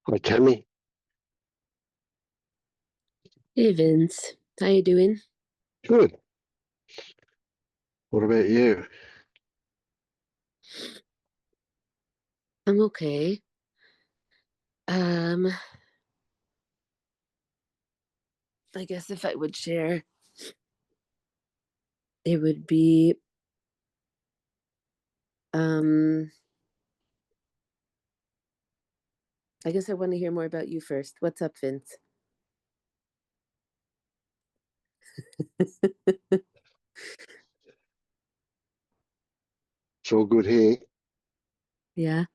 Hi, Tammy. Hey Vince, how you doing? Good. What about you? I'm okay. Um, I guess if I would share, it would be um I guess I want to hear more about you first. What's up, Vince? It's all good here. Yeah,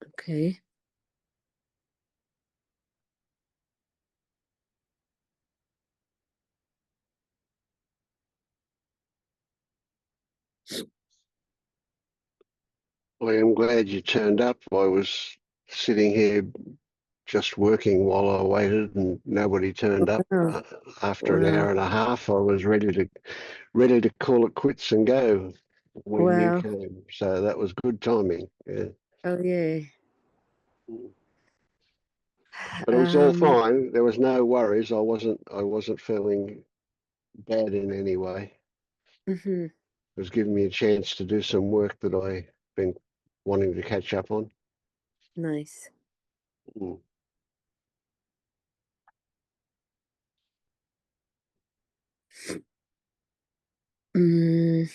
okay. I am glad you turned up. I was sitting here just working while I waited, and nobody turned up. Wow. After an Wow. hour and a half, I was ready to call it quits and go when you Wow. came. So that was good timing. Yeah. Oh yay. But it was all Um, fine. There was no worries. I wasn't feeling bad in any way. hmm It was giving me a chance to do some work that I've been wanting to catch up on. nice. Mm. Mm,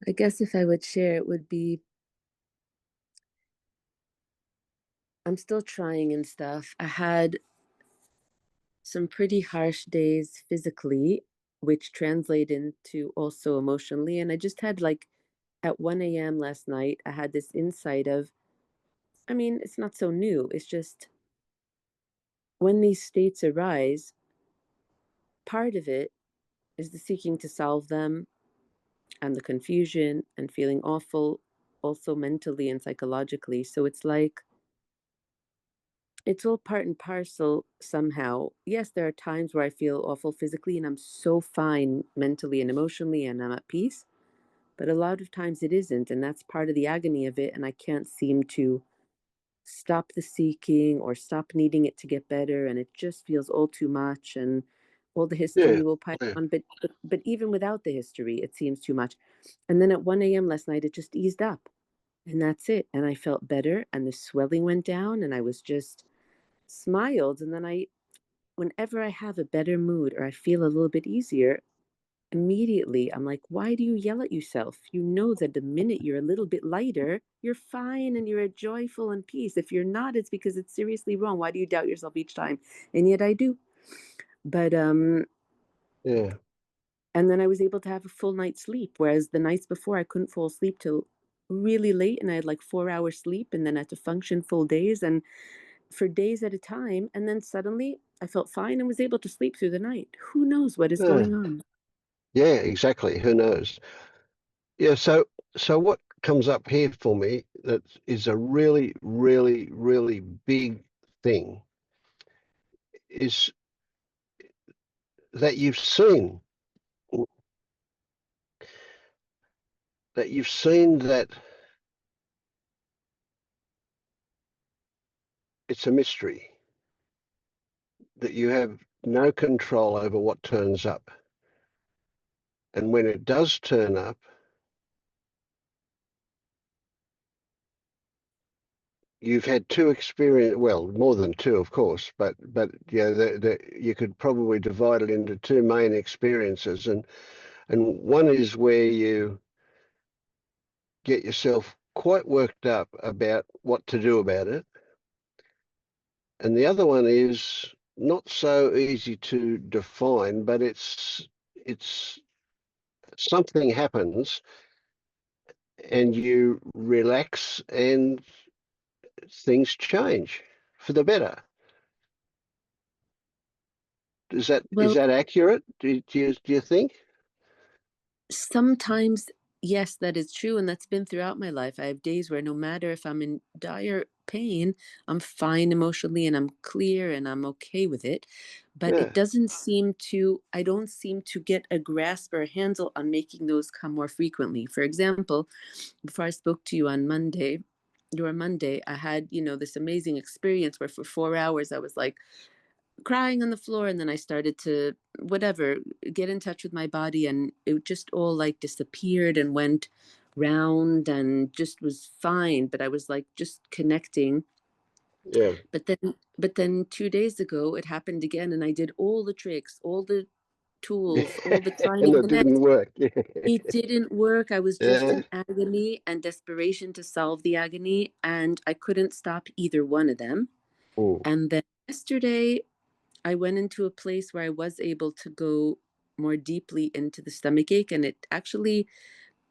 I guess if I would share, it would be I'm still trying and stuff. I had some pretty harsh days physically, which translate into also emotionally. And I just had like at 1 a.m. last night, I had this insight of, I mean, it's not so new. It's just when these states arise, part of it is the seeking to solve them and the confusion and feeling awful, also mentally and psychologically. So it's like, it's all part and parcel somehow. Yes, there are times where I feel awful physically and I'm so fine mentally and emotionally and I'm at peace. But a lot of times it isn't. And that's part of the agony of it. And I can't seem to stop the seeking or stop needing it to get better. And it just feels all too much. And all the Yeah, history will pile yeah, on. But even without the history, it seems too much. And then at 1 a.m. last night, it just eased up. And that's it. And I felt better. And the swelling went down. And I was just smiled. And then whenever I have a better mood or I feel a little bit easier, immediately I'm like, why do you yell at yourself? You know that the minute you're a little bit lighter, you're fine and you're joyful and peace. If you're not, it's because it's seriously wrong. Why do you doubt yourself each time? And yet I do. But yeah, and then I was able to have a full night's sleep, whereas the nights before I couldn't fall asleep till really late and I had like 4 hours sleep and then I had to function full days and for days at a time. And then suddenly I felt fine and was able to sleep through the night. Who knows what is yeah, going on? yeah, exactly. Who knows? Yeah, so what comes up here for me that is a really, really, really big thing is that you've seen that it's a mystery, that you have no control over what turns up. And when it does turn up, you've had two experience, well, more than two, of course, but yeah, you could probably divide it into two main experiences, and one is where you get yourself quite worked up about what to do about it, and the other one is not so easy to define, but it's something happens and you relax and things change for the better. Is that is Well, that accurate? Do you think? sometimes, yes, that is true. And that's been throughout my life. I have days where no matter if I'm in dire pain, I'm fine emotionally and I'm clear and I'm okay with it. But it Yeah, doesn't seem to, I don't seem to get a grasp or a handle on making those come more frequently. For example, before I spoke to you on Monday, your Monday, I had, this amazing experience where for 4 hours I was like crying on the floor, and then I started to whatever get in touch with my body, and it just all like disappeared and went round and just was fine. But I was like just connecting. yeah. But then 2 days ago it happened again, and I did all the tricks, all the tools, all the trying to And it didn't connect. work. It didn't work. I was just Yeah. in agony and desperation to solve the agony, and I couldn't stop either one of them. Mm. And then yesterday, I went into a place where I was able to go more deeply into the stomach ache, and it actually,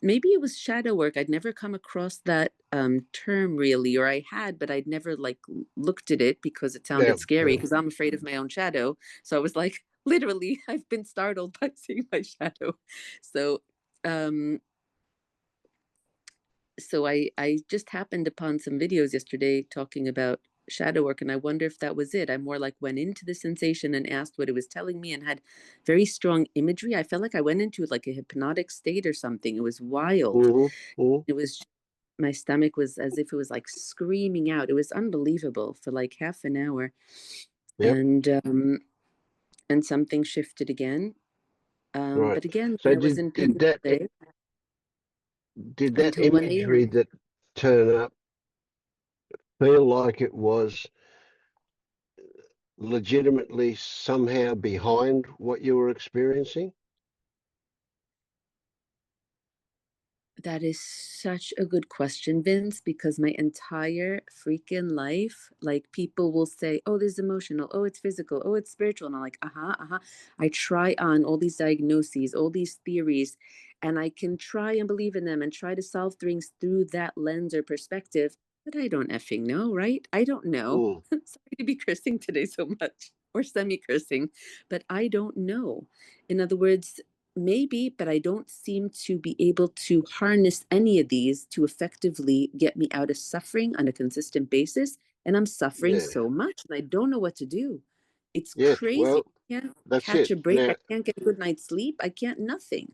maybe it was shadow work. I'd never come across that term really, or I had, but I'd never like looked at it because it Yeah, sounded scary, yeah. because I'm afraid of my own shadow. So I was like, literally, I've been startled by seeing my shadow. So um so I just happened upon some videos yesterday talking about shadow work, and I wonder if that was it. I more like went into the sensation and asked what it was telling me, and had very strong imagery. I felt like I went into like a hypnotic state or something. It was wild. Hmm. Hmm. It was, my stomach was as if it was like screaming out. It was unbelievable for like half an hour. Yep. And something shifted again. Right. But again, So I was in did pain all day that until 1 imagery a.m. that turn up feel like it was legitimately somehow behind what you were experiencing? That is such a good question, Vince, because my entire freaking life, like people will say, oh, this is emotional, oh, it's physical, oh, it's spiritual. And I'm like, uh-huh, uh-huh. I try on all these diagnoses, all these theories, and I can try and believe in them and try to solve things through that lens or perspective. But I don't effing know, right? I don't know. Mm. Sorry to be cursing today so much, or semi cursing, but I don't know. In other words, maybe, but I don't seem to be able to harness any of these to effectively get me out of suffering on a consistent basis. And I'm suffering Yeah. so much and I don't know what to do. It's Yes. crazy. Well, I can't that's catch it. a break. I Now, can't get a good night's sleep. I can't nothing.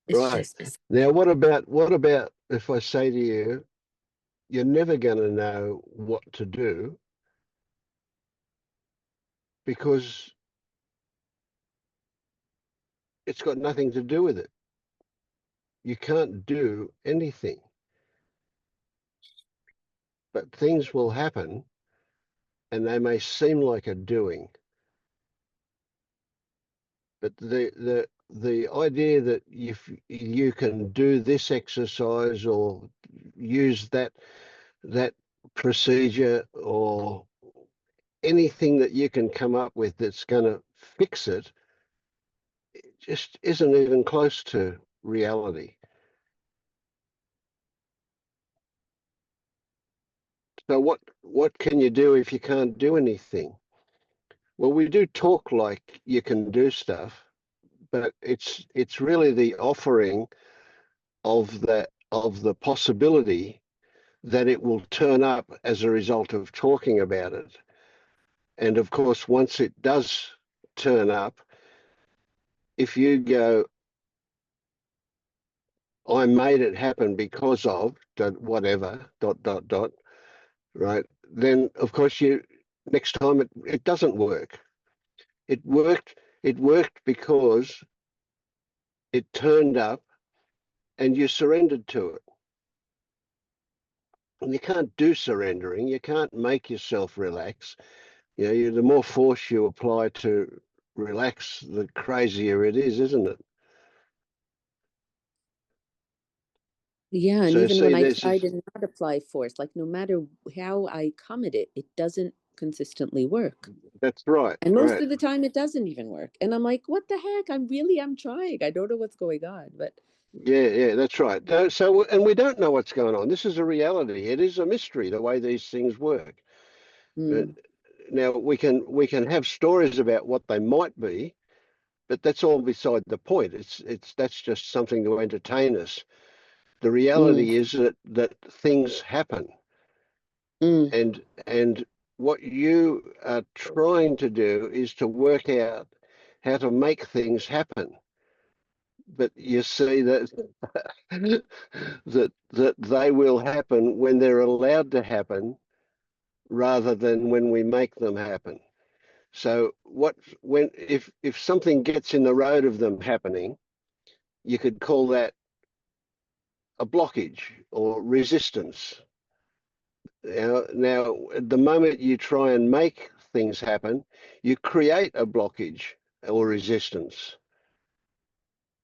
It's right. just bizarre. Now, what about if I say to you, you're never going to know what to do because it's got nothing to do with it. You can't do anything, but things will happen and they may seem like a doing. But the idea that if you can do this exercise or use that procedure or anything that you can come up with that's going to fix it, it just isn't even close to reality. So what can you do if you can't do anything? Well, we do talk like you can do stuff, but it's really the offering of the possibility that it will turn up as a result of talking about it. And of course, once it does turn up, if you go, I made it happen because of whatever, dot, dot, dot, right? Then, of course, next time it doesn't work. It worked because it turned up and you surrendered to it. And you can't do surrendering. You can't make yourself relax. The more force you apply to relax, the crazier it is, isn't it? Yeah. And So even when see, I there's try this, to not apply force, like no matter how I come at it, it doesn't consistently work. that's right, And most right. of the time it doesn't even work. And I'm like, what the heck? I'm trying. I don't know what's going on. But Yeah, yeah, that's right. So, and we don't know what's going on. This is a reality. It is a mystery the way these things work. And mm, now we can have stories about what they might be, but that's all beside the point. That's just something to entertain us. The mm, reality is that things happen. Mm. And what you are trying to do is to work out how to make things happen. But you see that that they will happen when they're allowed to happen rather than when we make them happen. So what when if something gets in the road of them happening, you could call that a blockage or resistance. Now, at the moment you try and make things happen, you create a blockage or resistance.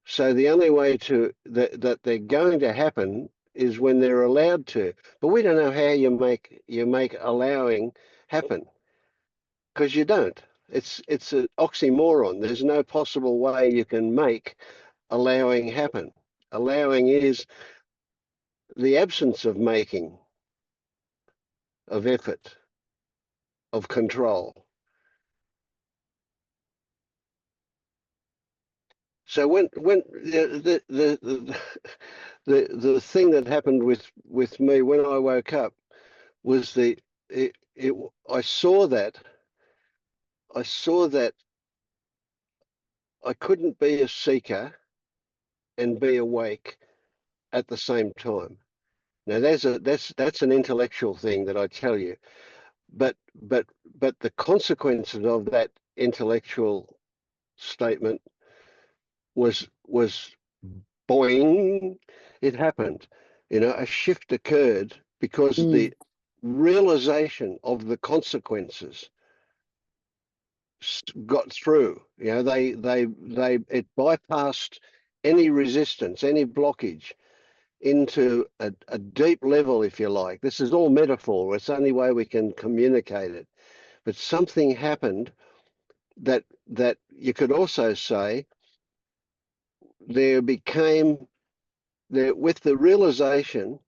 So the only way to that they're going to happen is when they're allowed to. But we don't know how you make allowing happen because you don't. It's an oxymoron. There's no possible way you can make allowing happen. Allowing is the absence of making, of effort, of control. So when the thing that happened with me when I woke up was it I saw that I couldn't be a seeker and be awake at the same time. Now that's an intellectual thing that I tell you, but but but the consequences of that intellectual statement was boing, it happened. A shift occurred because Mm. the realization of the consequences got through. It bypassed any resistance, any blockage into a deep level, if you like. This is all metaphor. It's the only way we can communicate it. But something happened that you could also say there became there with the realization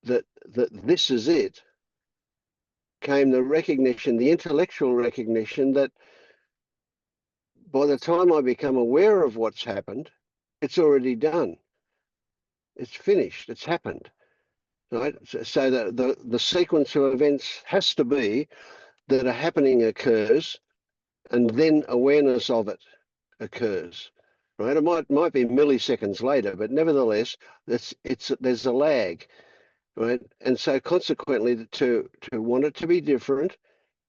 that this is it, came the recognition, the intellectual recognition that by the time I become aware of what's happened, it's already done. It's finished. It's happened. Right. So the sequence of events has to be that a happening occurs and then awareness of it occurs. Right. It might be milliseconds later, but nevertheless, there's a lag. Right. And so consequently, to want it to be different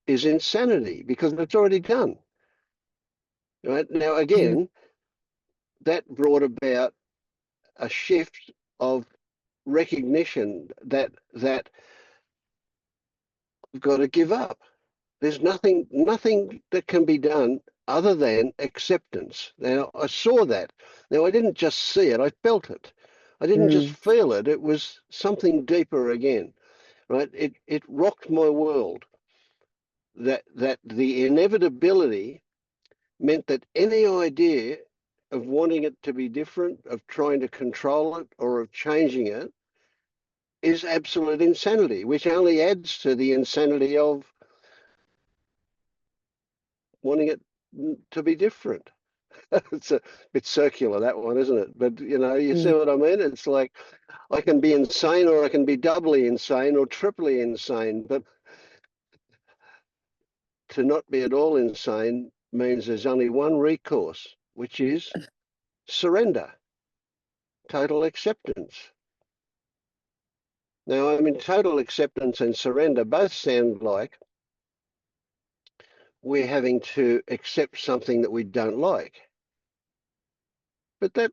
is insanity because it's already done. Right. Now, Mm. again, that brought about a shift of recognition that we've got to give up. There's nothing that can be done other than acceptance. Now, I saw that. Now, I didn't just see it, I felt it. I didn't just Mm. feel it. It was something deeper again, right? It rocked my world that the inevitability meant that any idea of wanting it to be different, of trying to control it, or of changing it is absolute insanity, which only adds to the insanity of wanting it to be different. It's a bit circular, that one, isn't it? But you see Mm. what I mean? It's like I can be insane or I can be doubly insane or triply insane, but to not be at all insane means there's only one recourse, which is surrender, total acceptance. Now, I mean, total acceptance and surrender both sound like we're having to accept something that we don't like. But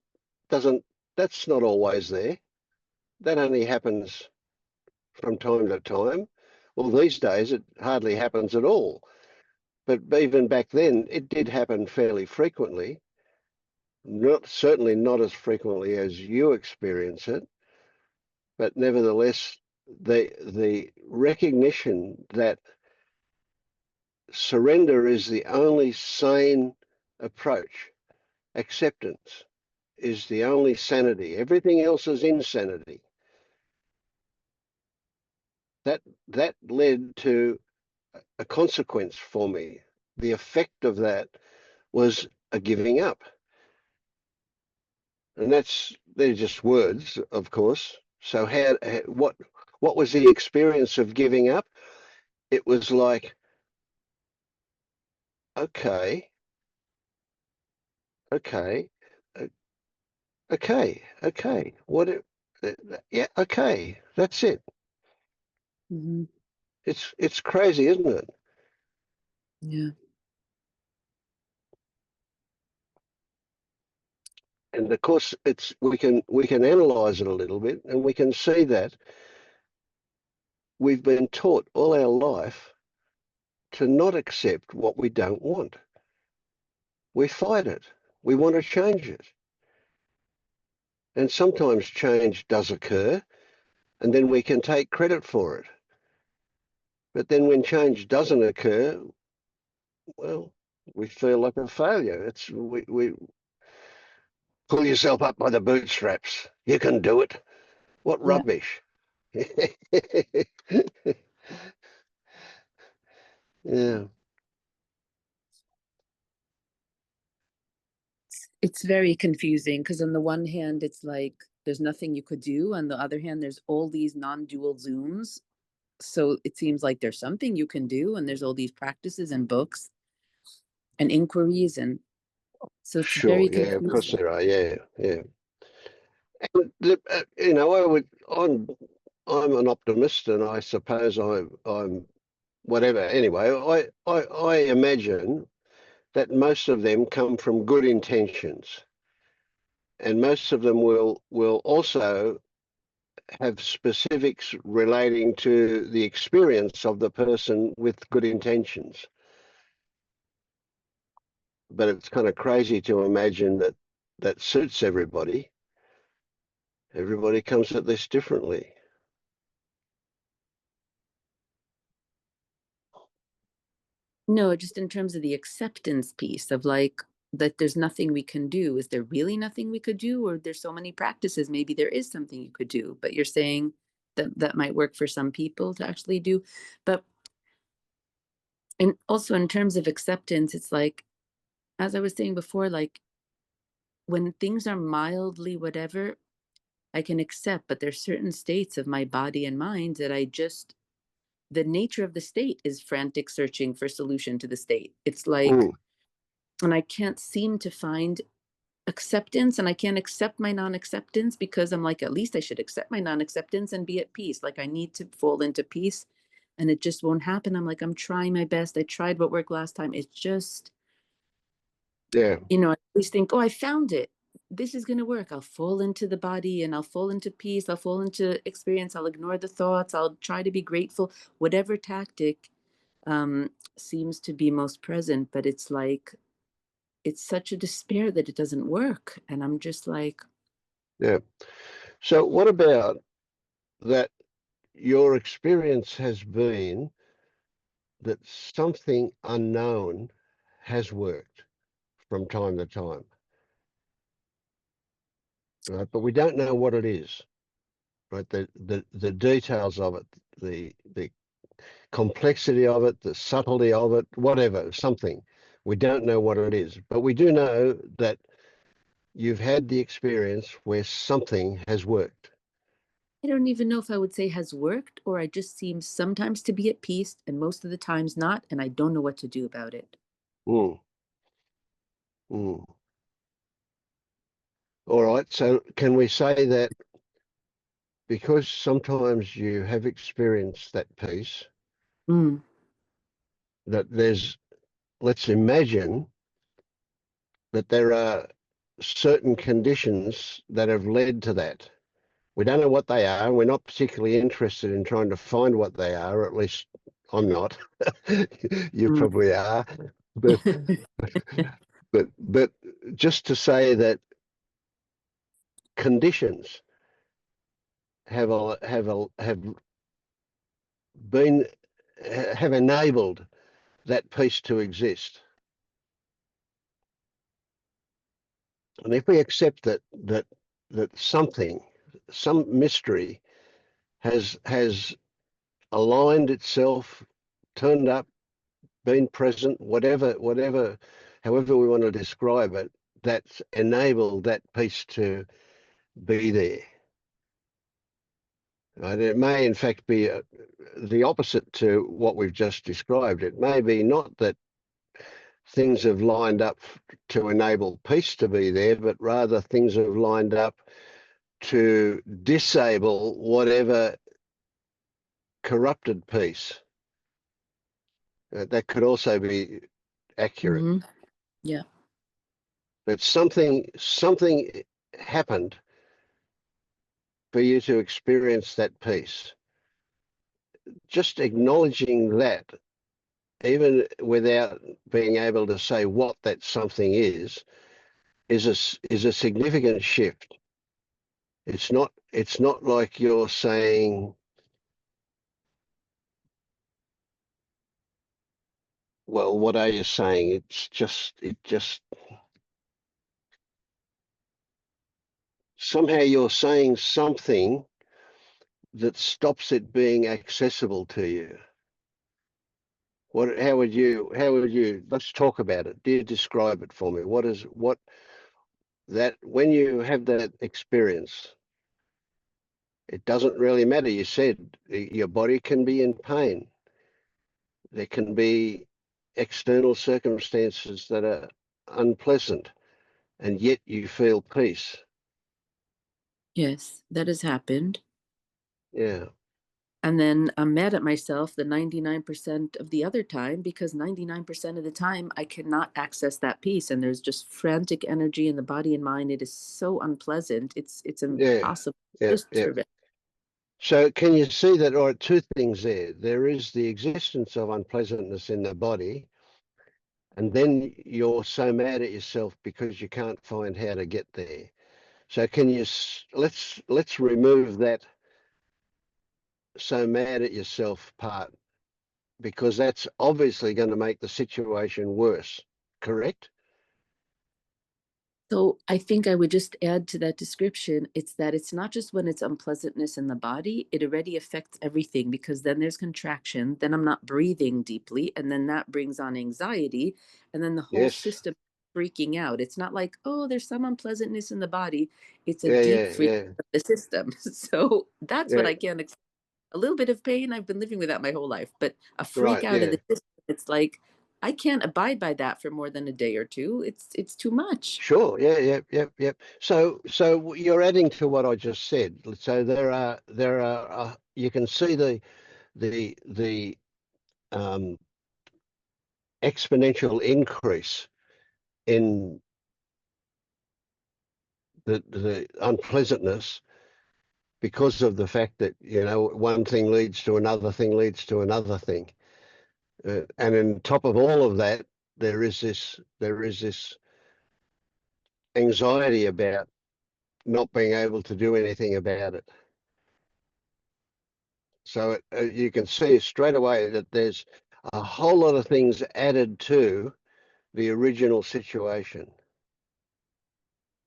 doesn't, that's not always there. That only happens from time to time. Well, these days it hardly happens at all. But even back then, it did happen fairly frequently. Certainly not as frequently as you experience it, but nevertheless, the recognition that surrender is the only sane approach. Acceptance is the only sanity. Everything else is insanity. That led to a consequence for me. The effect of that was a giving up. And they're just words, of course. So what what was the experience of giving up? It was like, okay, okay, uh, okay. Yeah, okay. That's it. Hmm. It's crazy, isn't it? Yeah. And of course, it's we can analyze it a little bit, and we can see that we've been taught all our life to not accept what we don't want. We fight it. We want to change it. And sometimes change does occur, and then we can take credit for it. But then when change doesn't occur, well, we feel like a failure. We pull yourself up by the bootstraps. You can do it. What Yeah. rubbish. Yeah, It's very confusing because on the one hand, it's like there's nothing you could do. On the other hand, there's all these non-dual Zooms. So it seems like there's something you can do, and there's all these practices and books and inquiries, and so it's very sure. Yeah, of course confusing. there are. Yeah, yeah. I'm an optimist, and I suppose I'm whatever. Anyway, I imagine that most of them come from good intentions, and most of them will also have specifics relating to the experience of the person with good intentions. But it's kind of crazy to imagine that that suits everybody. Everybody comes at this differently. No, just in terms of the acceptance piece of like that there's nothing we can do. Is there really nothing we could do? Or there's so many practices, maybe there is something you could do, but you're saying that that might work for some people to actually do. But and also in terms of acceptance, it's like, as I was saying before, like when things are mildly whatever, I can accept, but there's certain states of my body and mind that I just the nature of the state is frantic searching for solution to the state. It's like, Mm, and I can't seem to find acceptance, and I can't accept my non-acceptance because I'm like, at least I should accept my non-acceptance and be at peace. Like I need to fall into peace, and it just won't happen. I'm like, I'm trying my best. I tried what worked last time. It's just, yeah, I always think, oh, I found it. This is going to work. I'll fall into the body and I'll fall into peace. I'll fall into experience. I'll ignore the thoughts. I'll try to be grateful. Whatever tactic seems to be most present, but it's like, it's such a despair that it doesn't work. And I'm just like, yeah. So what about that? Your experience has been that something unknown has worked from time to time, right? But we don't know what it is, right? The details of it, the complexity of it, the subtlety of it, whatever, something. We don't know what it is, but we do know that you've had the experience where something has worked. I don't even know if I would say has worked, or I just seem sometimes to be at peace and most of the times not. And I don't know what to do about it. Mm, mm. All right. So can we say that because sometimes you have experienced that peace, Mm. that let's imagine that there are certain conditions that have led to that. We don't know what they are. We're not particularly interested in trying to find what they are, or at least I'm not. You Mm. probably are. But, but just to say that conditions have been have enabled that peace to exist. And if we accept that something, some mystery has aligned itself, turned up, been present, however we want to describe it, that's enabled that peace to be there. And it may, in fact, be the opposite to what we've just described. It may be not that things have lined up to enable peace to be there, but rather things have lined up to disable whatever corrupted peace. That could also be accurate. Hmm. Yeah. But something happened for you to experience that peace. Just acknowledging that, even without being able to say what that something is a significant shift. It's not like you're saying, well, what are you saying? It just somehow you're saying something that stops it being accessible to you. How would you let's talk about it. Do you describe it for me? What that when you have that experience, it doesn't really matter. You said your body can be in pain. There can be external circumstances that are unpleasant, and yet you feel peace. Yes, that has happened. Yeah. And then I'm mad at myself the 99% of the other time because 99% of the time I cannot access that peace and there's just frantic energy in the body and mind. It is so unpleasant. It's Yeah. impossible Yeah. just Yeah. to rest. So can you see that? Or two things there. There is the existence of unpleasantness in the body, and then you're so mad at yourself because you can't find how to get there. So can you let's remove that so mad at yourself part, because that's obviously going to make the situation worse. Correct? So I think I would just add to that description, it's that it's not just when it's unpleasantness in the body, it already affects everything because then there's contraction, then I'm not breathing deeply, and then that brings on anxiety, and then the whole Yes. system freaking out. It's not like, oh, there's some unpleasantness in the body. It's a Yeah, deep yeah, freak yeah. of the system. So that's what Yeah. I can't accept. A little bit of pain, I've been living with that my whole life, but a freak Right, out of yeah. the system, it's like I can't abide by that for more than a day or two. It's too much. Sure. Yeah, yeah, yeah, yeah. So you're adding to what I just said. So there are you can see the um, exponential increase in the unpleasantness because of the fact that one thing leads to another thing leads to another thing, and on top of all of that, there is this anxiety about not being able to do anything about it. So you can see straight away that there's a whole lot of things added to the original situation.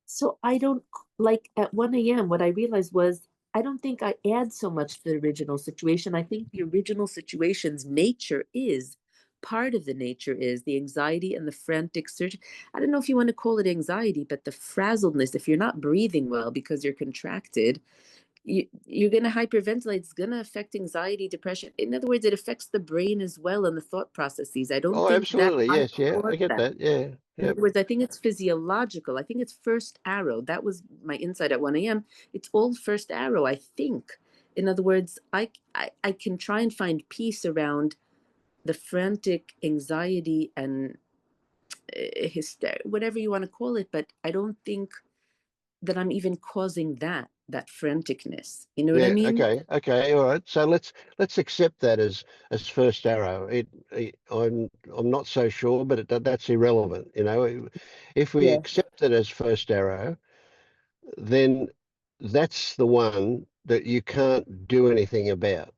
So I don't like at 1 a.m. What I realized was I don't think I add so much to the original situation. I think the original situation's nature is part of the nature is the anxiety and the frantic search. I don't know if you want to call it anxiety, but the frazzledness, if you're not breathing well because you're contracted, you're going to hyperventilate. It's going to affect anxiety, depression. In other words, it affects the brain as well and the thought processes. I don't Oh, think that absolutely. I Yes. Yeah. I caused get that. that. Yeah. In Yep. other words, I think it's physiological. I think it's first arrow. That was my insight at 1 a.m. It's all first arrow, I think. In other words, I can try and find peace around the frantic anxiety and hysteria, whatever you want to call it, but I don't think that I'm even causing that franticness. You know what I Yeah. mean? Okay. Okay. All right. So let's accept that as first arrow. I'm not so sure, but that's irrelevant. If we Yeah. accept it as first arrow, then that's the one that you can't do anything about,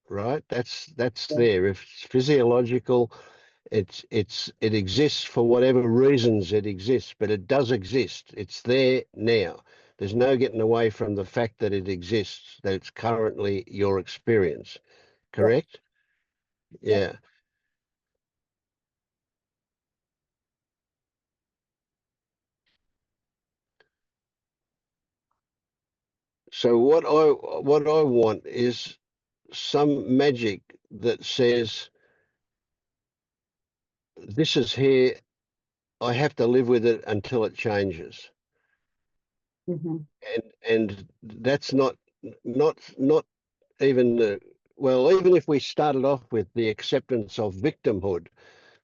right? That's Yeah. there. If it's physiological, it exists for whatever reasons it exists, but it does exist. It's there now. There's no getting away from the fact that it exists, that it's currently your experience. Yeah. Correct? Yeah. Yeah. So what I want is some magic that says this is here. I have to live with it until it changes, Mhm. and that's not even the well. Even if we started off with the acceptance of victimhood,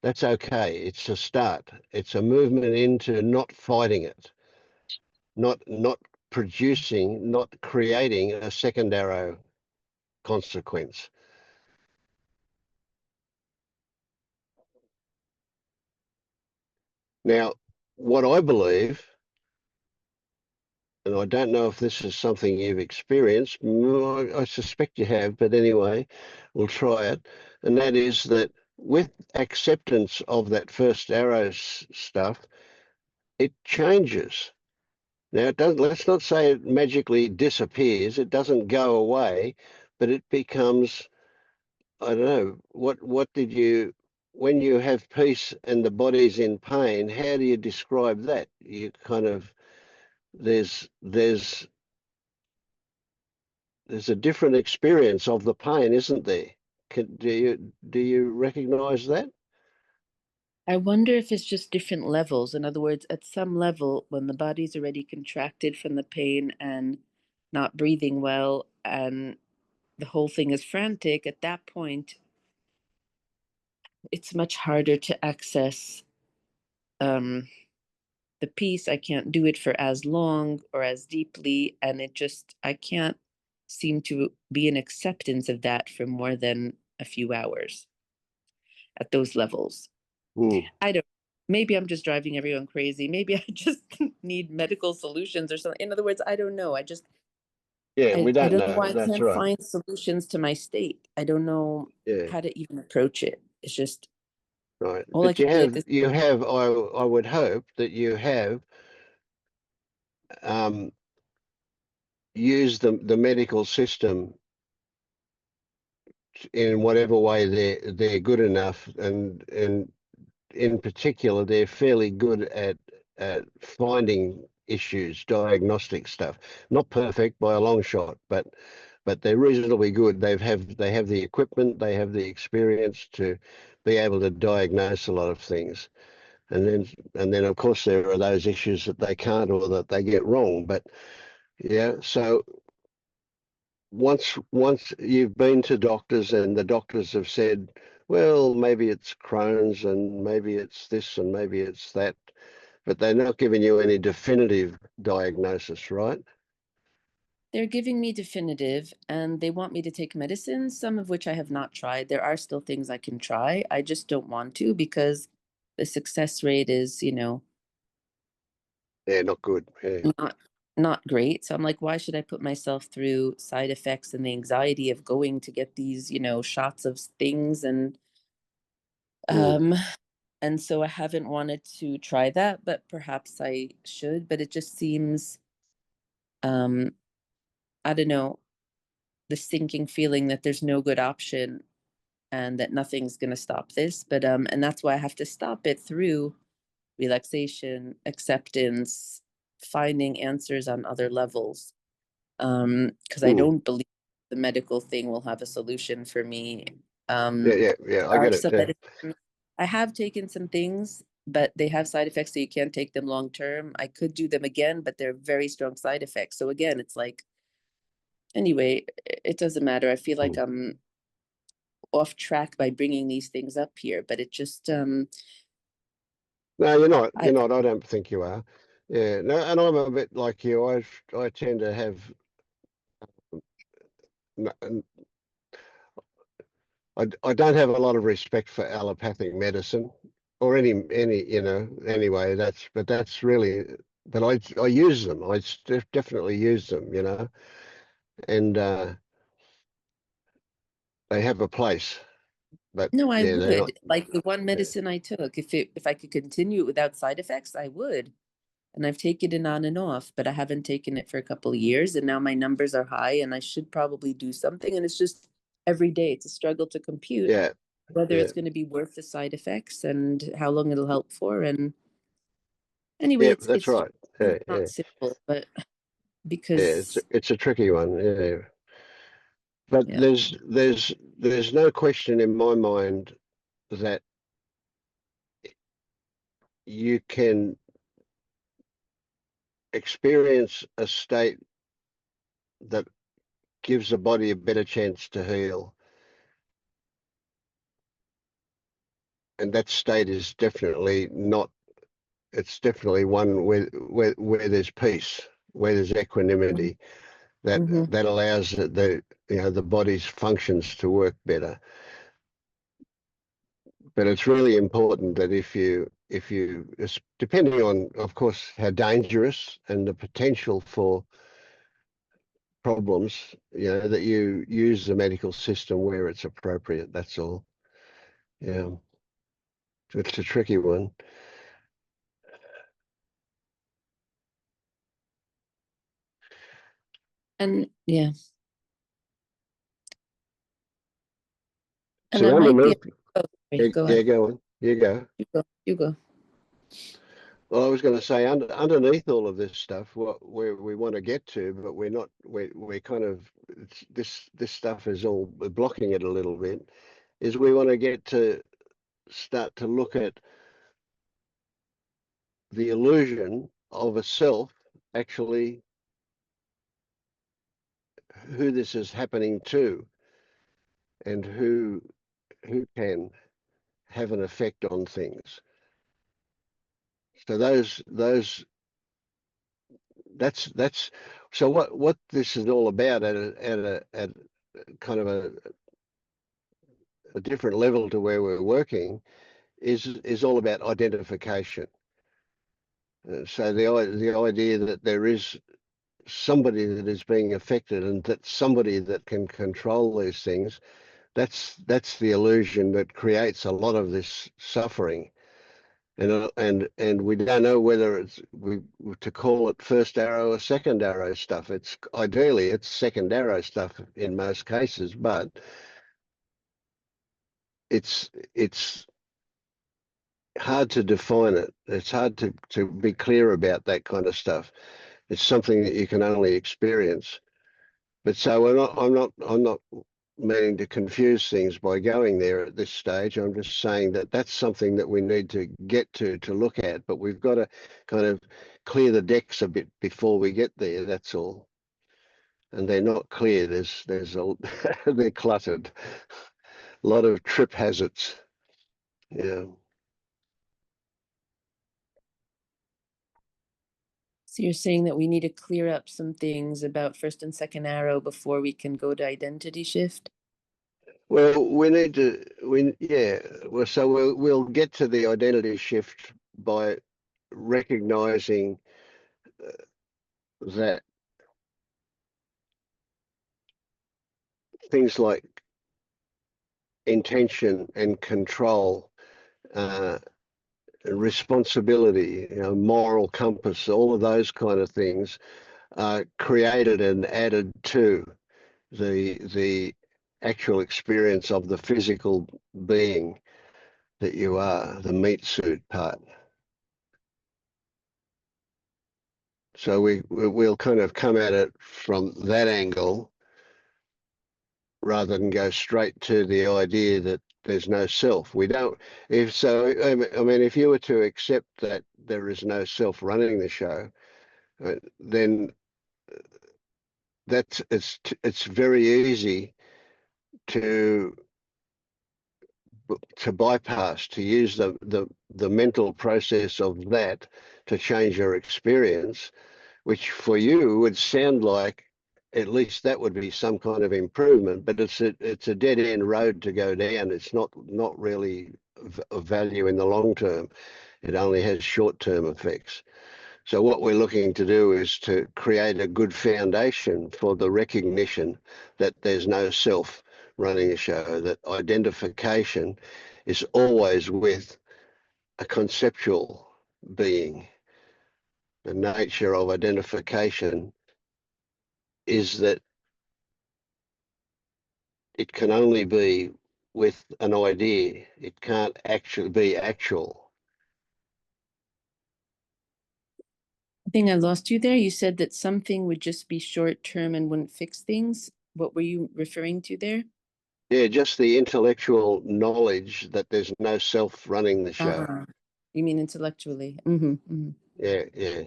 that's okay. It's a start. It's a movement into not fighting it, not producing, not creating a second arrow consequence. Now, what I believe, and I don't know if this is something you've experienced, I suspect you have, but anyway, we'll try it. And that is that with acceptance of that first arrow stuff, it changes. Now, it doesn't, let's not say it magically disappears. It doesn't go away, but it becomes, I don't know, what did you, when you have peace and the body's in pain, how do you describe that? You kind of, there's there's a different experience of the pain, isn't there? Do you recognize that? I wonder if it's just different levels. In other words, at some level, when the body's already contracted from the pain and not breathing well, and the whole thing is frantic, at that point, it's much harder to access um, the peace. I can't do it for as long or as deeply. And I can't seem to be in acceptance of that for more than a few hours at those levels. Hmm. I don't, maybe I'm just driving everyone crazy. Maybe I just need medical solutions or something. In other words, I don't know. Yeah, we I don't don't know know. why I That's can't right. find solutions to my state. I don't know Yeah, how to even approach it. It's just right. all I But can do at this. I would hope that you have um, used the medical system in whatever way they're good enough, and in particular, they're fairly good at finding issues, diagnostic stuff. Not perfect by a long shot, but they're reasonably good. They have the equipment, they have the experience to be able to diagnose a lot of things. And then of course there are those issues that they can't or that they get wrong. But yeah, so once you've been to doctors and the doctors have said, well, maybe it's Crohn's and maybe it's this and maybe it's that, but they're not giving you any definitive diagnosis, right? They're giving me definitive and they want me to take medicine, some of which I have not tried. There are still things I can try. I just don't want to because the success rate is, Yeah, not good. Yeah. not not great. So I'm like, why should I put myself through side effects and the anxiety of going to get these, shots of things Mm. um and so I haven't wanted to try that, but perhaps I should, but it just seems um I don't know, the sinking feeling that there's no good option and that nothing's going to stop this, but and that's why I have to stop it through relaxation, acceptance, finding answers on other levels, because I Mm. don't believe the medical thing will have a solution for me. Yeah, um yeah, yeah. there I are get it. some Yeah. medicine I have taken some things, but they have side effects, so you can't take them long term. I could do them again, but they're very strong side effects. So again, it's like, anyway, it doesn't matter. I feel like Mm. I'm off track by bringing these things up here, but it just No, you're not. I You're not. I don't think you are. Yeah. No, and I'm a bit like you. I tend to have n- I don't have a lot of respect for allopathic medicine or any anyway. That's really, but I use them. Definitely use them, and they have a place. But no, I yeah, they're not. would. Like the one Yeah, medicine I took, if I could continue it without side effects, I would. And I've taken it on and off, but I haven't taken it for a couple of years, and now my numbers are high, and I should probably do something. And it's just every day it's a struggle to compute yeah, whether yeah, it's going to be worth the side effects and how long it'll help for. And anyway, yeah. it's That's it's just right. Yeah, not yeah. simple, but Yeah, because it's a tricky one. Yeah, but yeah. there's no question in my mind that you can experience a state that gives the body a better chance to heal, and that state is definitely not. It's definitely one where there's peace, where there's equanimity. That Mm-hmm. that allows the body's functions to work better. But it's really important that if you it's depending on, of course, how dangerous and the potential for problems, that you use the medical system where it's appropriate. That's all. Yeah, it's a tricky one. And yeah, and So I might be. underneath, Oh, sorry, yeah, go yeah, on. go on, you go. You go. You go. Well, I was going to say underneath all of this stuff, what we want to get to, but we're not. We're kind of this stuff is all blocking it a little bit. Is we want to get to start to look at the illusion of a self, actually, who this is happening to, and who can have an effect on things. So that's so what this is all about at kind of a different level to where we're working is all about identification. So the idea that there is somebody that is being affected and that somebody that can control these things, that's the illusion that creates a lot of this suffering. And we don't know whether it's we to call it first arrow or second arrow stuff. It's ideally it's second arrow stuff in most cases, but it's hard to define it. It's hard to be clear about that kind of stuff. It's something that you can only experience. But so I'm not meaning to confuse things by going there at this stage. I'm just saying that that's something that we need to get to look at, but we've got to kind of clear the decks a bit before we get there. That's all. And they're not clear. There's a they're cluttered. A lot of trip hazards. Yeah. So you're saying that we need to clear up some things about first and second arrow before we can go to identity shift? Well, we need to, yeah. Well, so we'll get to the identity shift by recognizing that things like intention and control, uh, and responsibility, moral compass, all of those kind of things are created and added to the actual experience of the physical being that you are, the meat suit part. So we'll kind of come at it from that angle rather than go straight to the idea that there's no self. We don't. If so, I mean, if you were to accept that there is no self running the show, then it's very easy to bypass, to use the mental process of that to change your experience, which for you would sound like at least that would be some kind of improvement, but it's a dead end road to go down. It's not really of value in the long term. It only has short term effects. So what we're looking to do is to create a good foundation for the recognition that there's no self running a show, that identification is always with a conceptual being. The nature of identification is that it can only be with an idea. It can't actually be actual. Thing I lost you there. You said that something would just be short term and wouldn't fix things. What were you referring to there? Yeah, just the intellectual knowledge that there's no self running the show. Ah, you mean intellectually? Mm-hmm, mm-hmm. Yeah, yeah.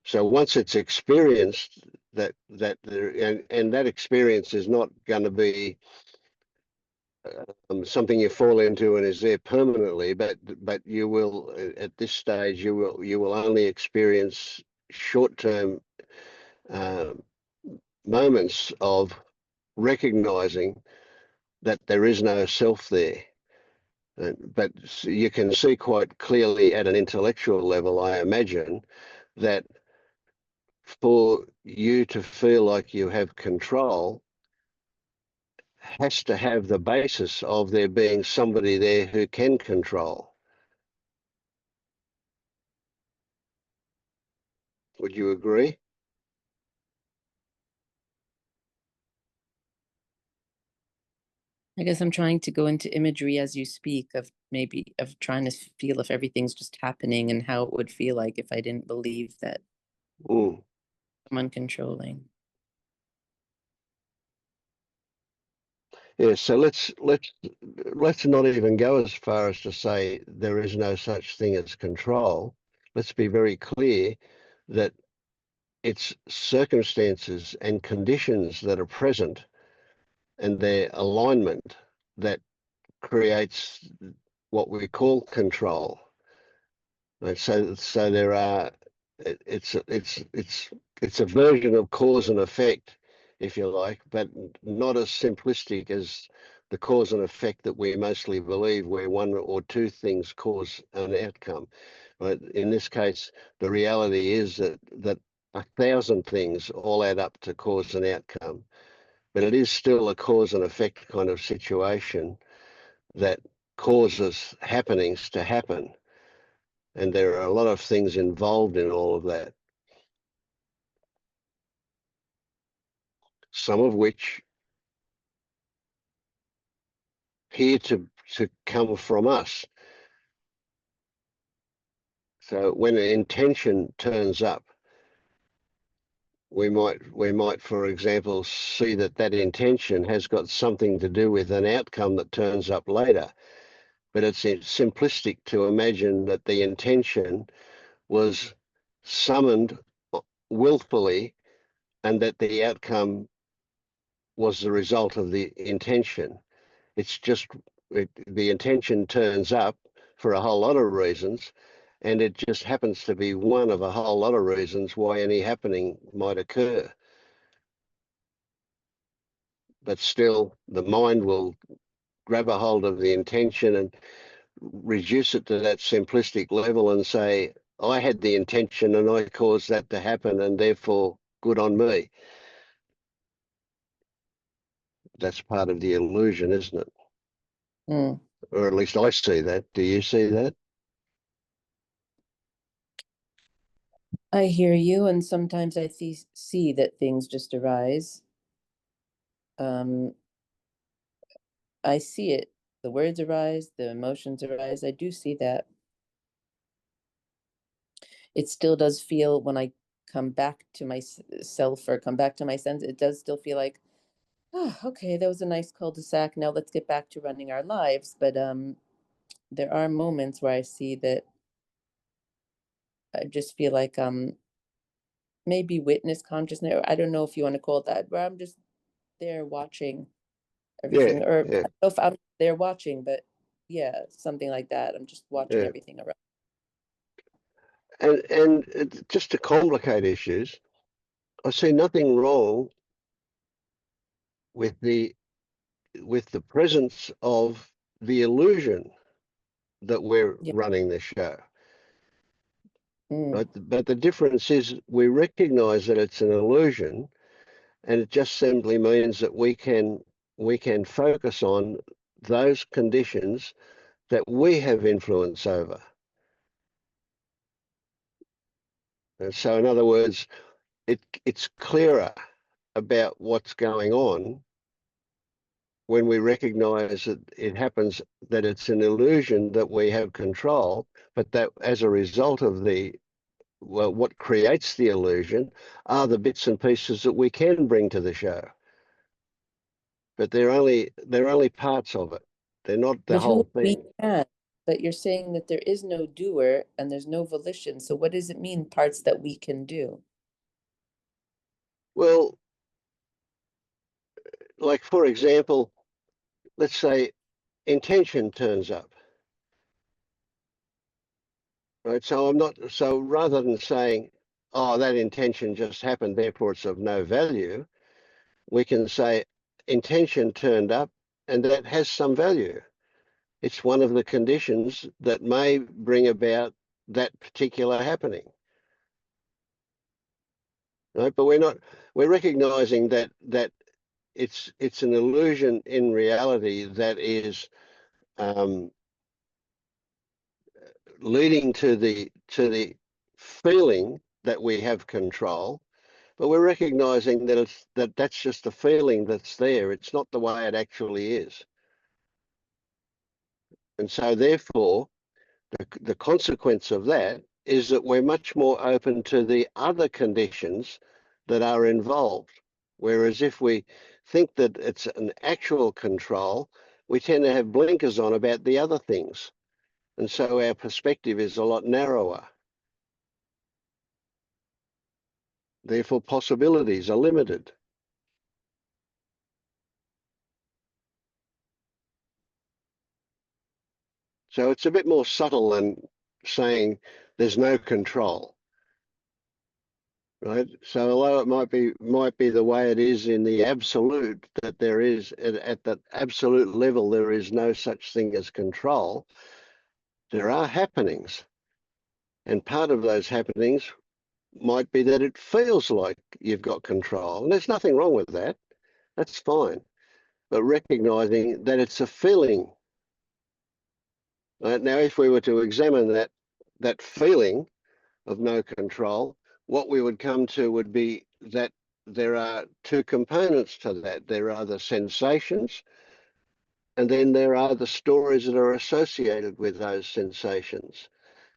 So once it's experienced that there and that experience is not going to be something you fall into and is there permanently, but you will at this stage you will only experience short-term uh, moments of recognizing that there is no self there. But you can see quite clearly at an intellectual level, I imagine, that for you to feel like you have control has to have the basis of there being somebody there who can control. Would you agree? I guess I'm trying to go into imagery as you speak of maybe of trying to feel if everything's just happening and how it would feel like if I didn't believe that Mm. I'm uncontrolling. Yeah, so let's not even go as far as to say there is no such thing as control. Let's be very clear that it's circumstances and conditions that are present and their alignment that creates what we call control. Right? So there are it's a version of cause and effect, if you like, but not as simplistic as the cause and effect that we mostly believe, where one or two things cause an outcome. Right? In this case, the reality is that 1,000 things all add up to cause an outcome, but it is still a cause and effect kind of situation that causes happenings to happen. And there are a lot of things involved in all of that, some of which appear to come from us. So when an intention turns up, we might, for example, see that intention has got something to do with an outcome that turns up later. But it's simplistic to imagine that the intention was summoned willfully and that the outcome was the result of the intention. It's just the intention turns up for a whole lot of reasons, and it just happens to be one of a whole lot of reasons why any happening might occur. But still, the mind will grab a hold of the intention and reduce it to that simplistic level and say, I had the intention and I caused that to happen, and therefore good on me. That's part of the illusion, isn't it? Mm. Or at least I see that. Do you see that? I hear you, and sometimes I see that things just arise. Um, I see it. The words arise, the emotions arise. I do see that. It still does feel when I come back to myself or come back to my sense, it does still feel like, oh, okay, that was a nice cul-de-sac. Now let's get back to running our lives. But there are moments where I see that I just feel like maybe witness consciousness. I don't know if you want to call it that, but I'm just there watching Yeah, everything, or I yeah, don't know if I'm there watching, but yeah, something like that. I'm just watching yeah. everything around. And just to complicate issues, I see nothing wrong with the presence of the illusion that we're Yeah. running the show. Mm. But the difference is we recognize that it's an illusion, and it just simply means that we can focus on those conditions that we have influence over. And so, in other words, it's clearer about what's going on when we recognize that it happens, that it's an illusion that we have control, but that as a result of the well, what creates the illusion are the bits and pieces that we can bring to the show, but they're only parts of it. They're not the But who whole would we thing. can? But you're saying that there is no doer and there's no volition. So what does it mean, parts that we can do? Well, like for example, let's say intention turns up, right? So rather than saying, oh, that intention just happened, therefore it's of no value, we can say intention turned up and that has some value. It's one of the conditions that may bring about that particular happening. Right? But we're recognizing that it's an illusion in reality that is um, leading to the feeling that we have control, but we're recognizing that's just a feeling that's there. It's not the way it actually is. And so therefore, the consequence of that is that we're much more open to the other conditions that are involved. Whereas if we think that it's an actual control, we tend to have blinkers on about the other things. And so our perspective is a lot narrower. Therefore, possibilities are limited. So it's a bit more subtle than saying there's no control, right? So although it might be the way it is in the absolute, that there is at that absolute level there is no such thing as control, there are happenings. And part of those happenings might be that it feels like you've got control. And there's nothing wrong with that. That's fine. But recognizing that it's a feeling. Right? Now, if we were to examine that feeling of no control, what we would come to would be that there are two components to that. There are the sensations, and then there are the stories that are associated with those sensations.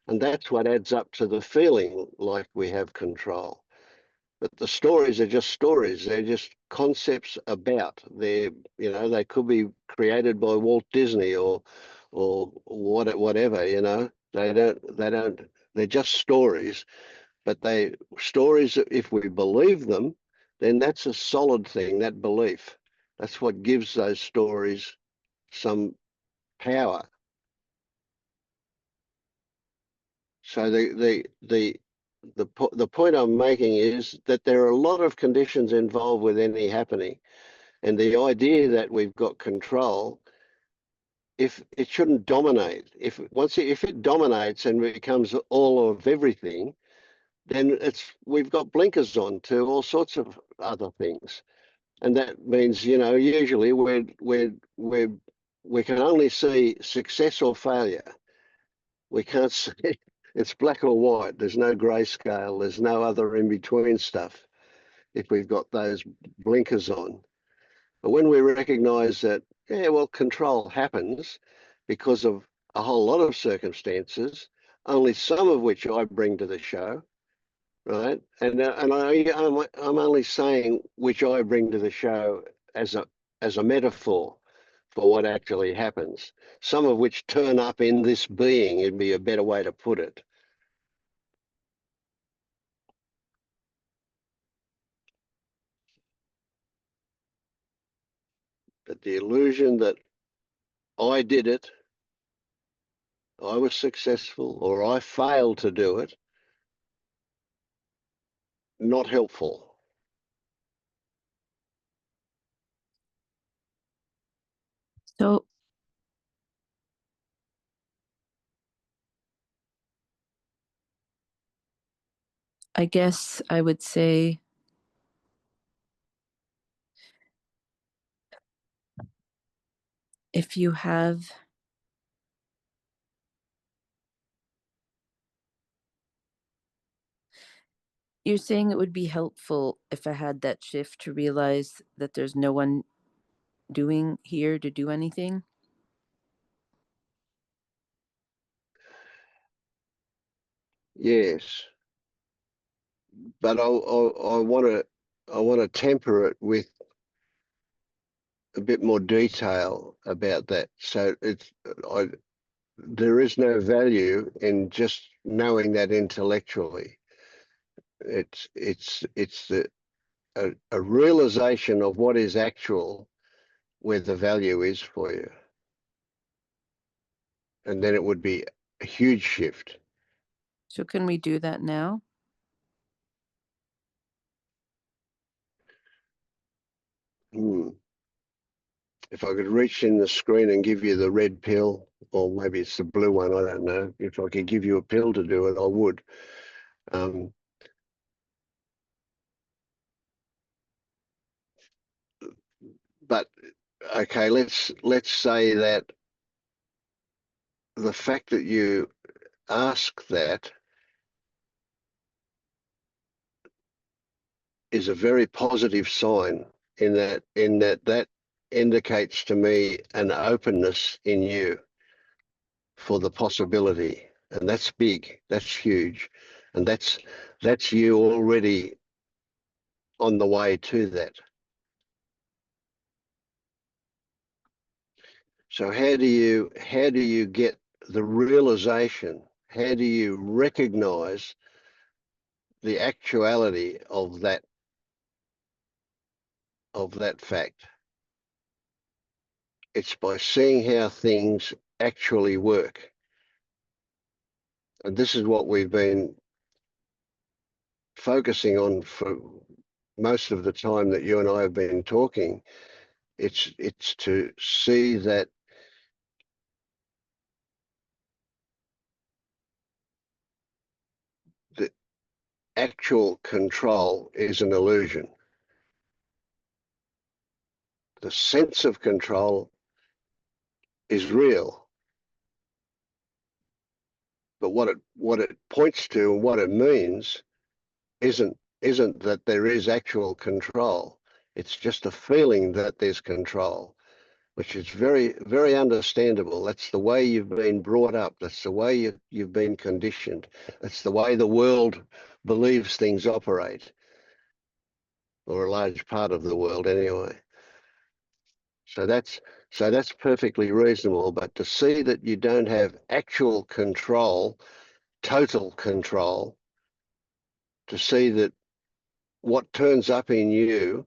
And that's what adds up to the feeling like we have control. But the stories are just stories. They're just concepts about. They could be created by Walt Disney or whatever. They're just stories. But stories, if we believe them, then that's a solid thing, that belief. That's what gives those stories some power. So the point I'm making is that there are a lot of conditions involved with any happening, and the idea that we've got control, if it shouldn't dominate, if it dominates and becomes all of everything, then we've got blinkers on to all sorts of other things, and that means usually we can only see success or failure. We can't see it's black or white. There's no grayscale. There's no other in between stuff if we've got those blinkers on. But when we recognize that, yeah, well, control happens because of a whole lot of circumstances, only some of which I bring to the show, right? I'm only saying which I bring to the show as a metaphor for what actually happens. Some of which turn up in this being, it'd be a better way to put it. But the illusion that I did it, I was successful, or I failed to do it, not helpful. So I guess I would say if you have, you're saying it would be helpful if I had that shift to realize that there's no one doing here to do anything. Yes. but I want to temper it with a bit more detail about that. So I, there is no value in just knowing that intellectually. It's a realization of what is actual, where the value is for you, and then it would be a huge shift. So can we do that now? Hmm. If I could reach in the screen and give you the red pill, or maybe it's the blue one, I don't know. If I could give you a pill to do it, I would. Um, but okay, let's say that the fact that you ask that is a very positive sign, in that indicates to me an openness in you for the possibility, and that's big, that's huge, and that's you already on the way to that. So how do you get the realization? How do you recognize the actuality of that fact? It's by seeing how things actually work. And this is what we've been focusing on for most of the time that you and I have been talking. It's to see that the actual control is an illusion. The sense of control is real, but what it points to and what it means isn't that there is actual control. It's just a feeling that there's control, which is very, very understandable. That's the way you've been brought up. That's the way you've been conditioned. That's the way the world believes things operate, or a large part of the world anyway. So that's perfectly reasonable. But to see that you don't have actual control, total control, to see that what turns up in you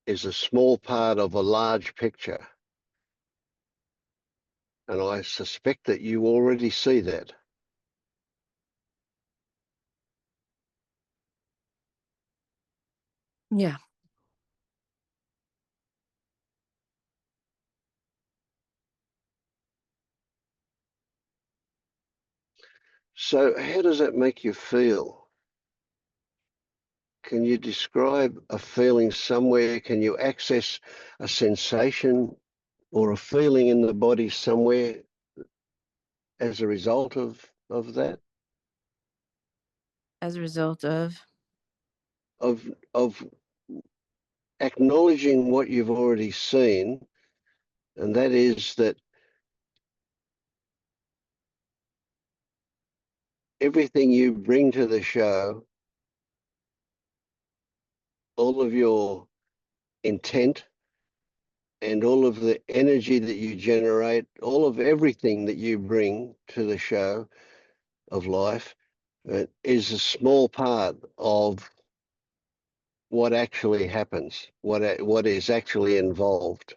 is a small part of a large picture. And I suspect that you already see that. Yeah. So how does that make you feel? Can you describe a feeling somewhere? Can you access a sensation or a feeling in the body somewhere as a result of that? As a result of. Of acknowledging what you've already seen, and that is that everything you bring to the show, all of your intent and all of the energy that you generate, all of everything that you bring to the show of life, is a small part of what actually happens, what is actually involved.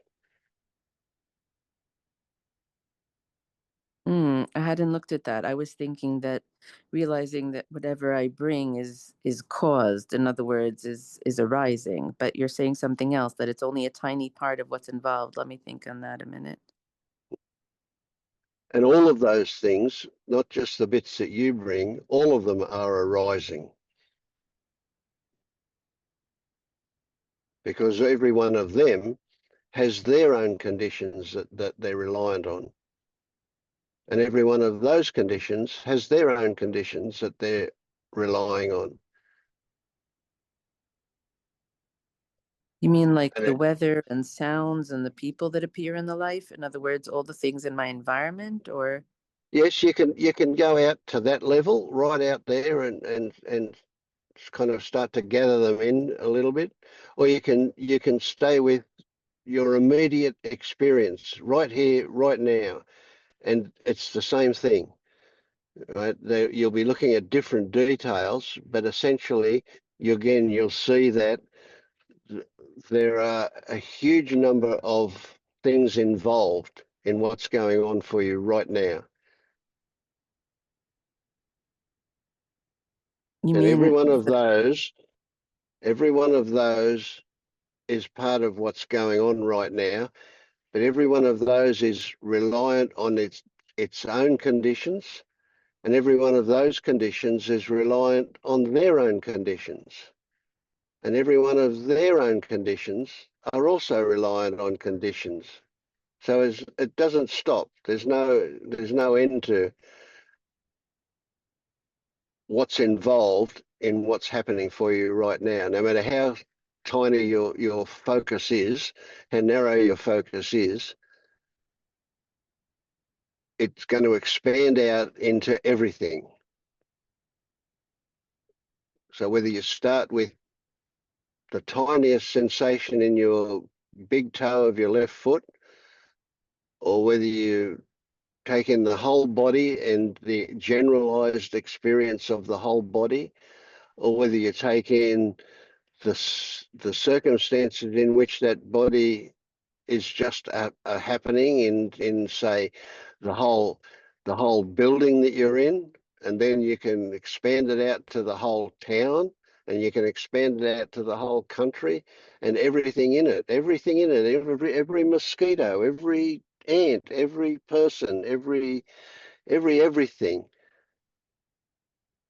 I hadn't looked at that. I was thinking that realizing that whatever I bring is caused, in other words, is arising. But you're saying something else, that it's only a tiny part of what's involved. Let me think on that a minute. And all of those things, not just the bits that you bring, all of them are arising, because every one of them has their own conditions that they're reliant on. And every one of those conditions has their own conditions that they're relying on. You mean like And the it, weather and sounds and the people that appear in the life? In other words, all the things in my environment, or? Yes, you can go out to that level, right out there, and kind of start to gather them in a little bit, or you can stay with your immediate experience right here, right now, and it's the same thing, right? There, you'll be looking at different details, but essentially, you'll see that there are a huge number of things involved in what's going on for you right now. You And mean every one of those is part of what's going on right now, but every one of those is reliant on its own conditions, and every one of those conditions is reliant on their own conditions. And every one of their own conditions are also reliant on conditions. So it doesn't stop. There's no end to what's involved in what's happening for you right now. No matter how tiny your focus is, how narrow your focus is, it's going to expand out into everything. So whether you start with the tiniest sensation in your big toe of your left foot, or whether you take in the whole body and the generalized experience of the whole body, or whether you take in the circumstances in which that body is just a happening in say the whole the whole building that you're in, and then you can expand it out to the whole town, and you can expand it out to the whole country, and everything in it, every mosquito, every ant, every person, everything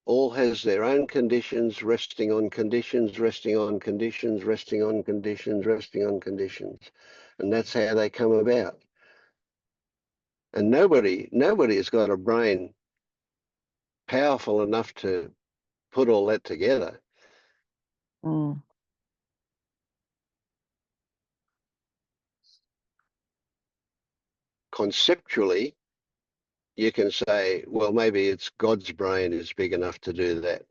all has their own conditions, resting on conditions, resting on conditions, resting on conditions, resting on conditions. And that's how they come about. And nobody has got a brain powerful enough to put all that together. mm, Conceptually, you can say, well, maybe it's God's brain is big enough to do that.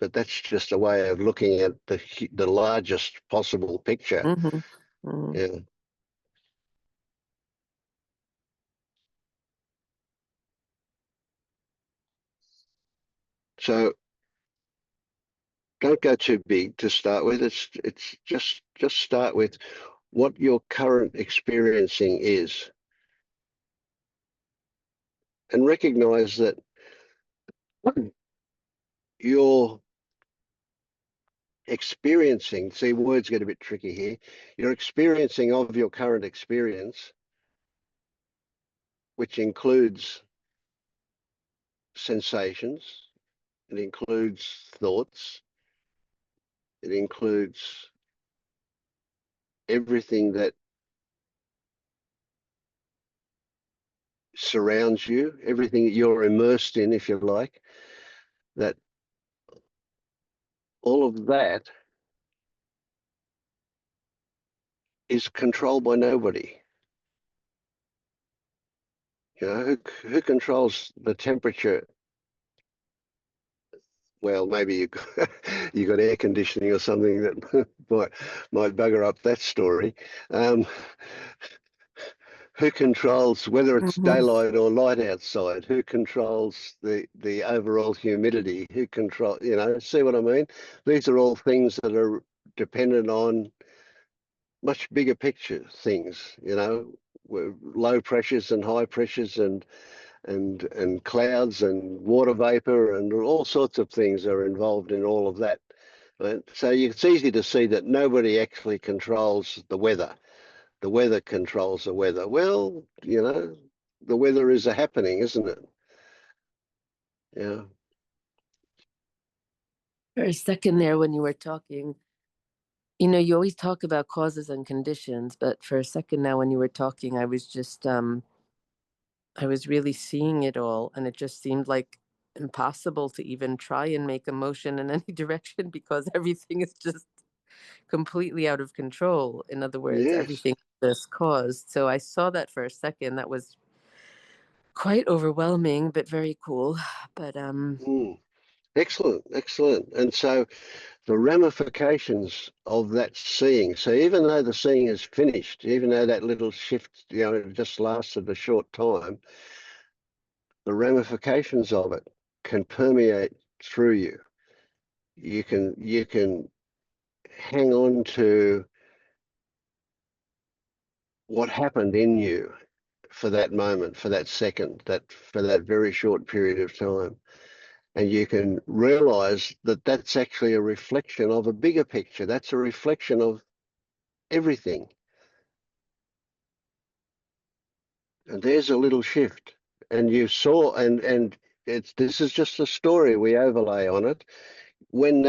But that's just a way of looking at the largest possible picture. mhm, mm. Yeah. So don't go too big to start with. It's just start with what your current experiencing is, and recognize that your experiencing, see, words get a bit tricky here, your experiencing of your current experience, which includes sensations, it includes thoughts, it includes everything that surrounds you, everything that you're immersed in, if you like, that all of that is controlled by nobody. You know, who controls the temperature? Well, maybe you got air conditioning or something that might bugger up that story. Um, who controls whether it's Mhm. daylight or light outside? Who controls the overall humidity? Who control? You know, see what I mean? These are all things that are dependent on much bigger picture things. You know, low pressures and high pressures and clouds and water vapor and all sorts of things are involved in all of that. Right? So it's easy to see that nobody actually controls the weather. The weather controls the weather. Well, you know, the weather is a happening, isn't it? Yeah. For a second there, when you were talking, you always talk about causes and conditions, but for a second now, when you were talking, I was really seeing it all, and it just seemed like impossible to even try and make a motion in any direction because everything is just completely out of control. In other words, Yes. everything is just caused. So I saw that for a second. That was quite overwhelming, but very cool. But Mm. Excellent, excellent. And so the ramifications of that seeing. So even though the seeing is finished, even though that little shift, just lasted a short time, the ramifications of it can permeate through you. You can hang on to what happened in you for that moment, for that second, that for that very short period of time. And you can realize that that's actually a reflection of a bigger picture. That's a reflection of everything. And there's a little shift. And you saw, and it's this is just a story we overlay on it. When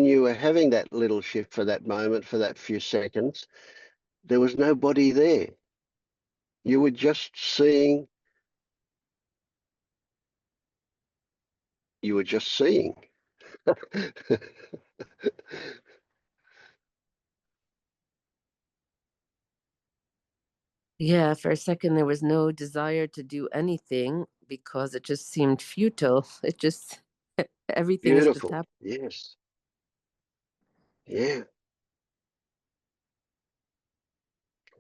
you were having that little shift for that moment, for that few seconds, there was nobody there. You were just seeing, you were just seeing. yeah, for a second there was no desire to do anything because it just seemed futile. It just everything is just Beautiful. happening. Yes. Yeah.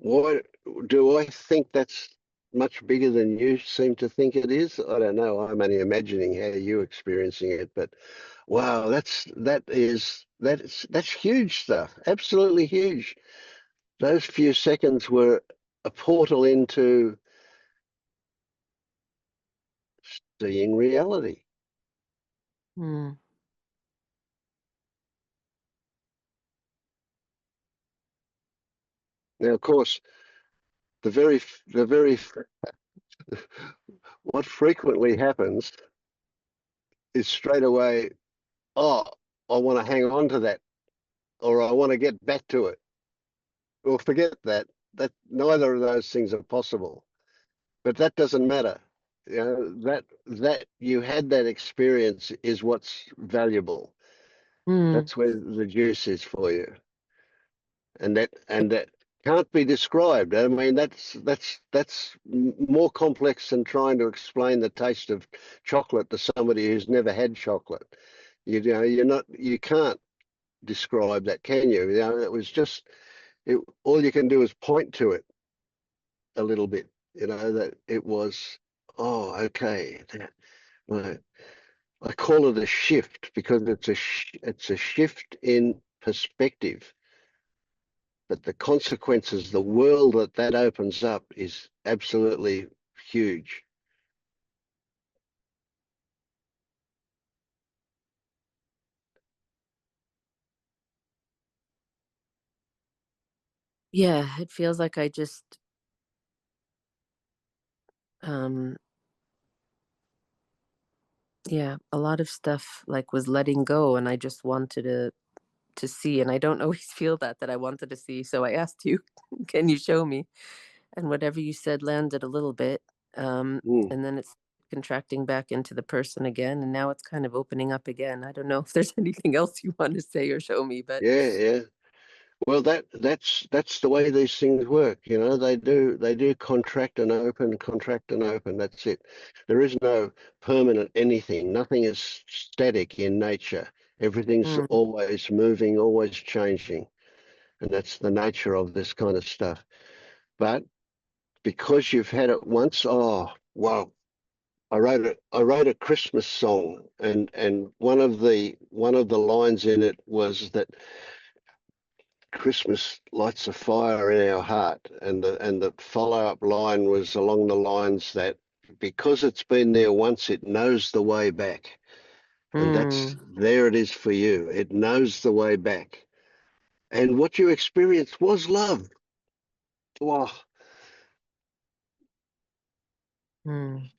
Why do I think that's much bigger than you seem to think it is? I don't know. I'm only imagining how you're experiencing it, but wow, that's huge stuff. Absolutely huge. Those few seconds were a portal into seeing reality. Hmm. Now, of course, the very what frequently happens is straight away, oh, I want to hang on to that, or I want to get back to it. Well, forget that. That neither of those things are possible. But that doesn't matter. That you had that experience is what's valuable. Hmm. That's where the juice is for you, and that can't be described. I mean, that's more complex than trying to explain the taste of chocolate to somebody who's never had chocolate. You can't describe that, can you? It was just all you can do is point to it a little bit, that it was, oh, okay. Right. I call it a shift because it's a shift in perspective, but the consequences, the world that opens up is absolutely huge. Yeah, it feels like I just um yeah, a lot of stuff like was letting go and I just wanted to see and I don't always feel that I wanted to see. So I asked you, can you show me? And whatever you said landed a little bit. Mm. And then it's contracting back into the person again and now it's kind of opening up again. I don't know if there's anything else you want to say or show me, but Yeah, yeah. Well, that's the way these things work. They do contract and open. That's it. There is no permanent anything. Nothing is static in nature. Everything's mm, always moving, always changing, and that's the nature of this kind of stuff. But because you've had it once, oh, well, I wrote a Christmas song, and one of the lines in it was that Christmas lights a fire in our heart, and the follow-up line was along the lines that because it's been there once, it knows the way back, and that's mm, there it is for you. It knows the way back, and what you experienced was love. Wow, mm.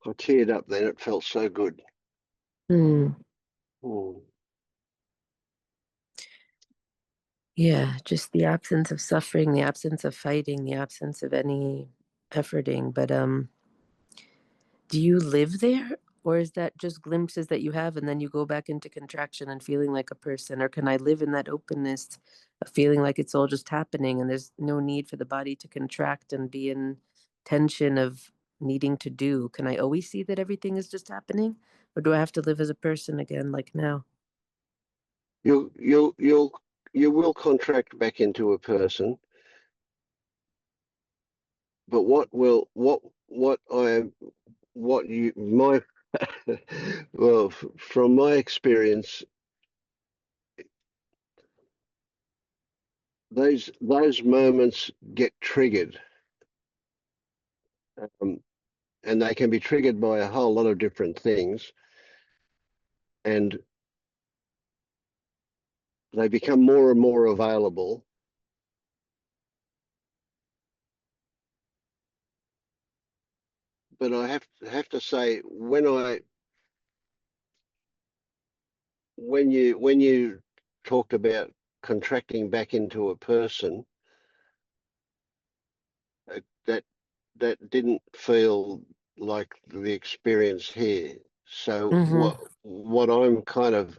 I teared up then. It felt so good. Mm. Mm. Yeah, just the absence of suffering, the absence of fighting, the absence of any efforting. But Do you live there? Or is that just glimpses that you have and then you go back into contraction and feeling like a person? Or can I live in that openness of feeling like it's all just happening and there's no need for the body to contract and be in tension of needing to do? Can I always see that everything is just happening? Or do I have to live as a person again, like now? You will contract back into a person, but what I am what you my well, from my experience, those moments get triggered, um, and they can be triggered by a whole lot of different things, and they become more and more available. But I have to say, when you talked about contracting back into a person, that that didn't feel like the experience here. So Mm-hmm. what I'm kind of,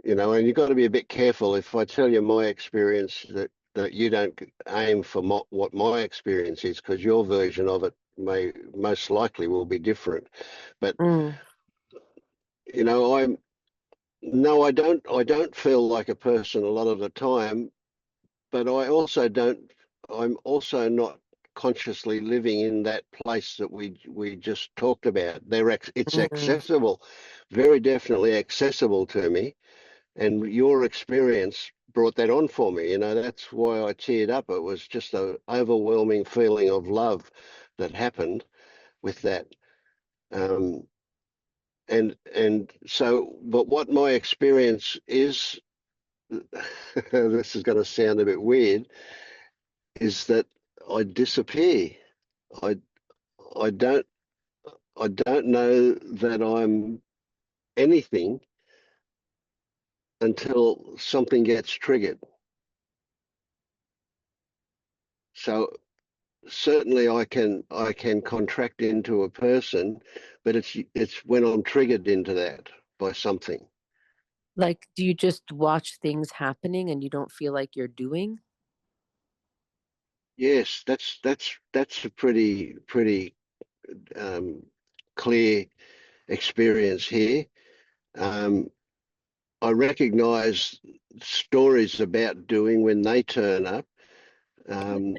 and you've got to be a bit careful if I tell you my experience, that you don't aim for what my experience is, because your version of it may most likely will be different. But Mm. I'm no, I don't feel like a person a lot of the time, but I'm also not consciously living in that place that we just talked about. It's Mm. accessible, very definitely accessible to me, and your experience brought that on for me. That's why I teared up. It was just an overwhelming feeling of love that happened with that. Um, and so, but what my experience is, this is going to sound a bit weird, is that I disappear. I I don't I don't know that I'm anything until something gets triggered. So certainly I can contract into a person, but it's when I'm triggered into that by something. Like, do you just watch things happening and you don't feel like you're doing? Yes, that's a pretty um, clear experience here. Um, I recognize stories about doing when they turn up, um,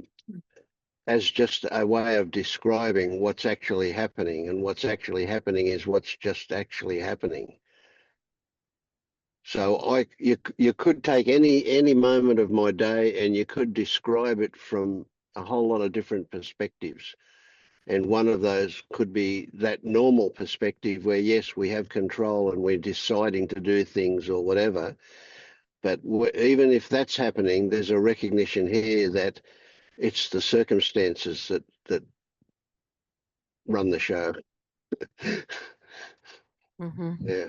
as just a way of describing what's actually happening. And what's actually happening is what's just actually happening. So you could take any moment of my day and you could describe it from a whole lot of different perspectives. And one of those could be that normal perspective where, yes, we have control and we're deciding to do things or whatever. But even if that's happening, there's a recognition here that it's the circumstances that run the show. Mm-hmm. Yeah.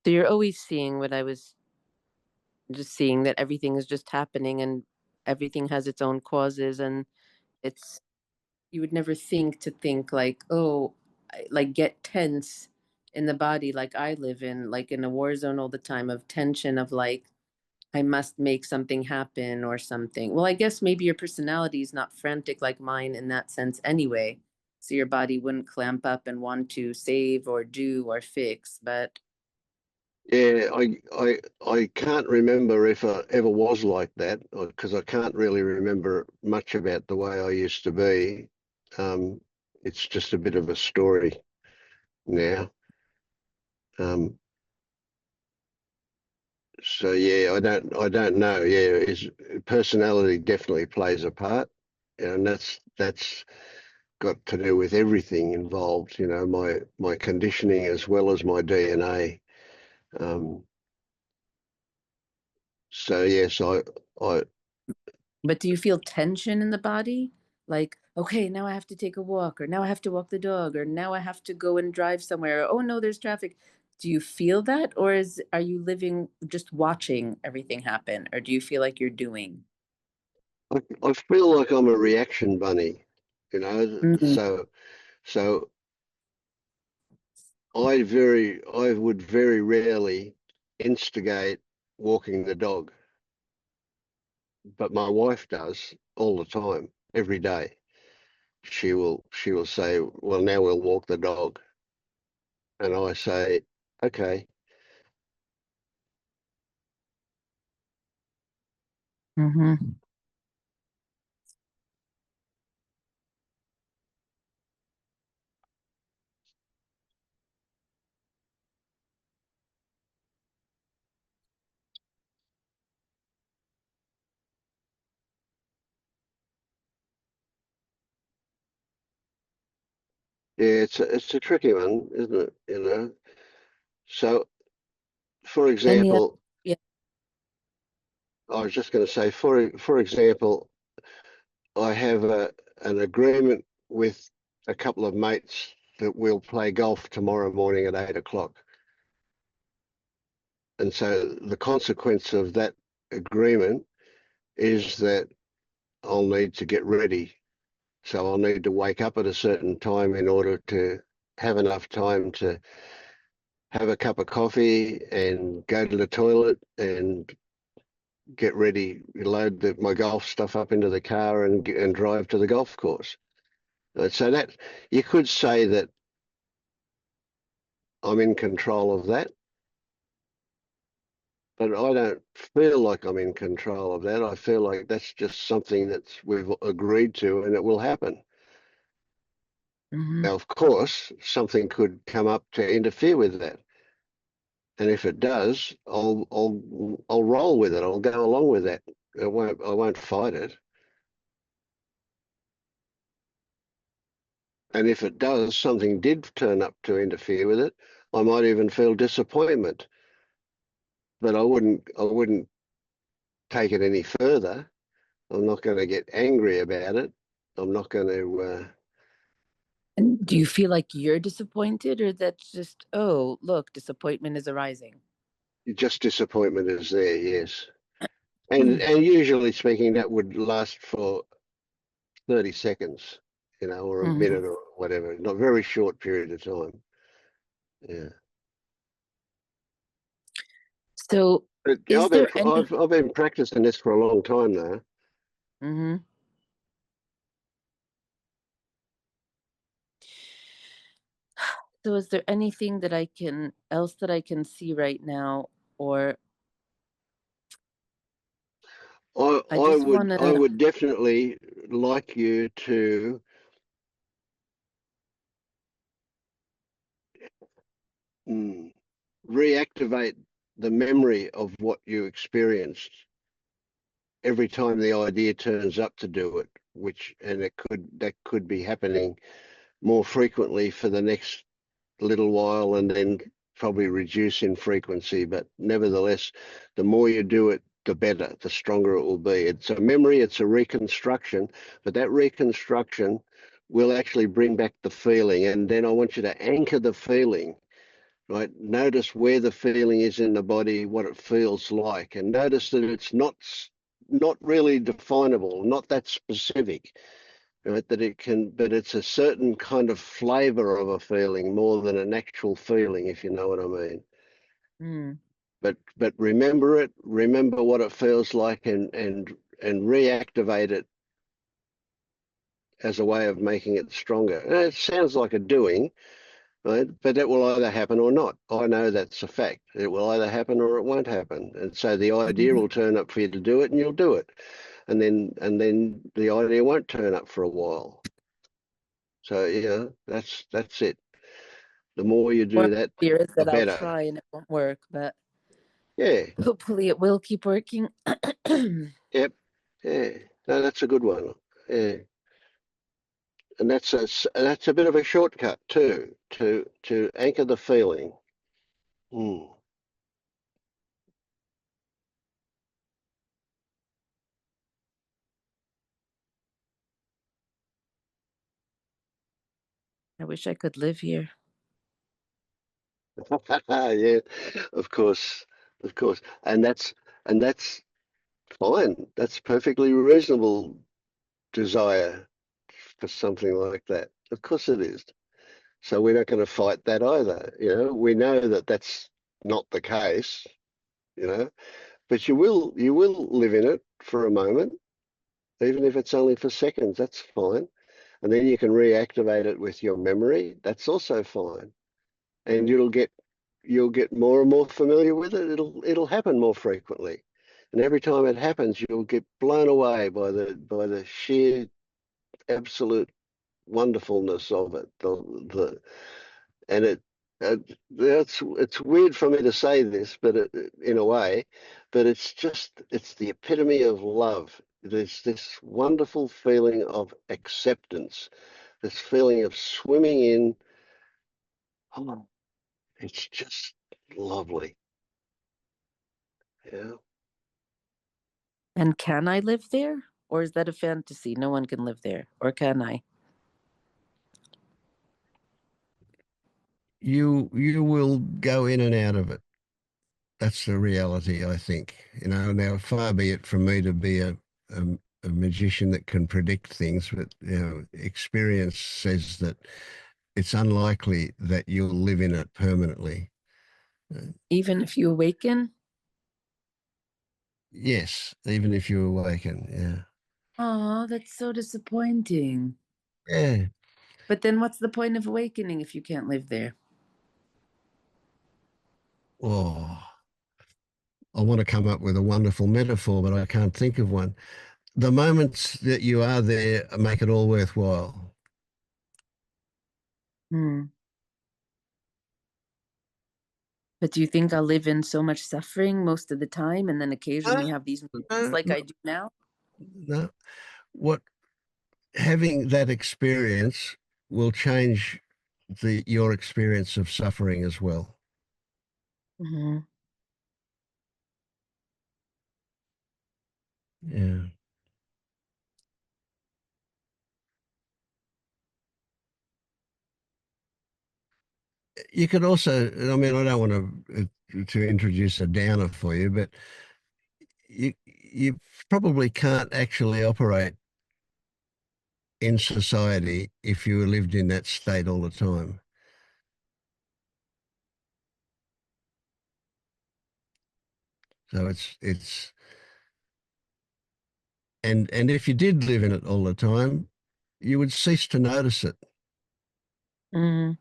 So you're always seeing what I was just seeing, that everything is just happening and everything has its own causes, and it's you would never think like, oh, like get tense in the body like I live in, like in a war zone all the time of tension of like I must make something happen or something. Well, I guess maybe your personality is not frantic like mine in that sense anyway. So your body wouldn't clamp up and want to save or do or fix, but Yeah, I can't remember if I ever was like that, because I can't really remember much about the way I used to be. Um, it's just a bit of a story now. Um, so yeah, I don't know. Yeah, his personality definitely plays a part, and that's got to do with everything involved. My conditioning as well as my DNA. Um, so yes, I but do you feel tension in the body? Like, okay, now I have to take a walk, or now I have to walk the dog, or now I have to go and drive somewhere. Or, oh no, there's traffic. Do you feel that? Or are you living just watching everything happen? Or do you feel like you're doing? I feel like I'm a reaction bunny. Mm. So So I would very rarely instigate walking the dog, but my wife does all the time, every day. She will say, "Well, now we'll walk the dog," and I say, "Okay." Mm-hmm. Yeah, it's a tricky one, isn't it? So, for Any other? example, Yeah. I was just going to say, for example, I have an agreement with a couple of mates that we'll play golf tomorrow morning at 8 o'clock. And so the consequence of that agreement is that I'll need to get ready. So I'll need to wake up at a certain time in order to have enough time to have a cup of coffee and go to the toilet and get ready, load my golf stuff up into the car and drive to the golf course. So that you could say that I'm in control of that, but I don't feel like I'm in control of that. I feel like that's just something that we've agreed to and it will happen. Mm-hmm. Now, of course, something could come up to interfere with that. And if it does, I'll roll with it. I'll go along with that. I won't fight it. And if it does, something did turn up to interfere with it, I might even feel disappointment. But I wouldn't take it any further. I'm not going to get angry about it. I'm not going to And do you feel like you're disappointed, or that's just, oh, look, disappointment is arising? just disappointment is there, yes. And usually speaking, that would last for 30 seconds, or a Mm-hmm. minute or whatever. Not a very short period of time. Yeah. So, But is there any? I've been practicing this for a long time now. Mm-hmm. So, is there anything that I can else that I can see right now, or I I just would want I to? would definitely like you to mm, reactivate the memory of what you experienced every time the idea turns up to do it, and that could be happening more frequently for the next little while and then probably reduce in frequency. But nevertheless, the more you do it, the better, the stronger it will be. It's a memory, it's a reconstruction, but that reconstruction will actually bring back the feeling. And then I want you to anchor the feeling, right? Notice where the feeling is in the body, what it feels like, and notice that it's not really definable, not that specific, right? But it's a certain kind of flavor of a feeling more than an actual feeling, if you know what I mean. Mm, But remember it, remember what it feels like, and reactivate it as a way of making it stronger. And it sounds like a doing, right? But it will either happen or not. I know that's a fact. It will either happen or it won't happen. And so the idea mhm. will turn up for you to do it, and you'll do it. And then the idea won't turn up for a while. So yeah, that's it. The more you Or do that, fear is the that I'll better. try and it won't work, but Yeah. hopefully it will keep working. Yep. Yeah. No, that's a good one. Yeah. And that's a bit of a shortcut too, to anchor the feeling. Hmm. I wish I could live here. Yeah, of course, of course, and that's fine. That's perfectly reasonable desire for something like that. Of course it is. So we're not going to fight that either. We know that that's not the case, you know, but you will live in it for a moment, even if it's only for seconds, that's fine. And then you can reactivate it with your memory. That's also fine. And you'll get more and more familiar with it. It'll happen more frequently. And every time it happens, you'll get blown away by the sheer absolute wonderfulness of it. The and it's weird for me to say this, but in a way, but it's the epitome of love. There's this wonderful feeling of acceptance, this feeling of swimming in. Oh, it's just lovely. Yeah. And can I live there? Or is that a fantasy? No one can live there. Or can I? You will go in and out of it. That's the reality, I think. Now far be it from me to be a, a magician that can predict things, but experience says that it's unlikely that you'll live in it permanently. Even if you awaken? Yes, even if you awaken, yeah. Oh, that's so disappointing. Yeah. But then what's the point of awakening if you can't live there? Oh, I want to come up with a wonderful metaphor, but I can't think of one. The moments that you are there make it all worthwhile. Hmm. But do you think I'll live in so much suffering most of the time and then occasionally No, have these moments no, like I do now? no. What having that experience will change your experience of suffering as well. Hmm. Yeah. You could also, I mean, I don't want to introduce a downer for you, but you probably can't actually operate in society if you lived in that state all the time. So and if you did live in it all the time, you would cease to notice it. Hmm.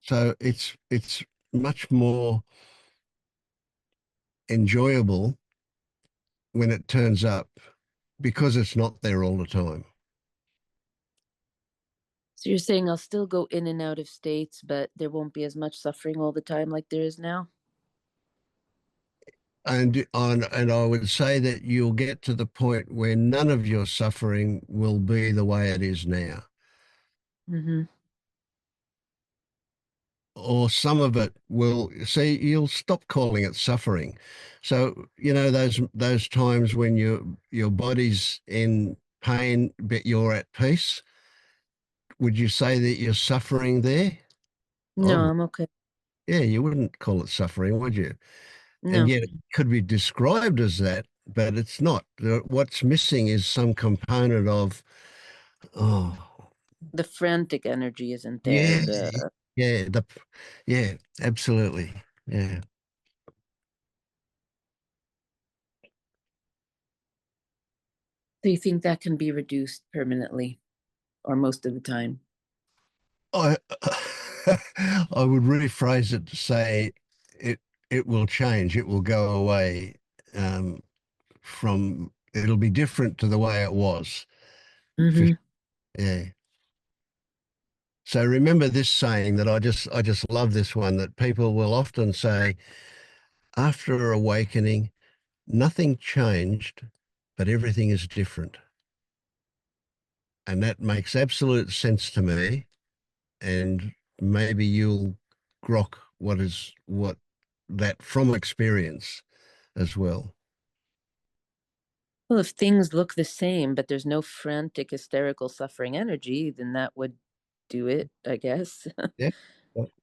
So it's much more enjoyable when it turns up because it's not there all the time. So you're saying I'll still go in and out of states, but there won't be as much suffering all the time like there is now? And I would say that you'll get to the point where none of your suffering will be the way it is now, Hmm. or some of it will. See, you'll stop calling it suffering. So those times when your body's in pain but you're at peace. Would you say that you're suffering there? No, Oh, I'm okay. yeah, you wouldn't call it suffering, would you? And No, yet it could be described as that, but it's not. What's missing is some component of, oh, the frantic energy isn't there. yeah, The yeah, yeah, absolutely. Yeah. Do you think that can be reduced permanently or most of the time? I I would rephrase it to say it it will change. It will go away from it'll be different to the way it was. For, Hmm. yeah. So remember this saying that I just love this one that people will often say after awakening, nothing changed, but everything is different. And that makes absolute sense to me. And maybe you'll grok what that from experience as well. Well, if things look the same, but there's no frantic, hysterical, suffering energy, then that would do it, I guess. Yeah.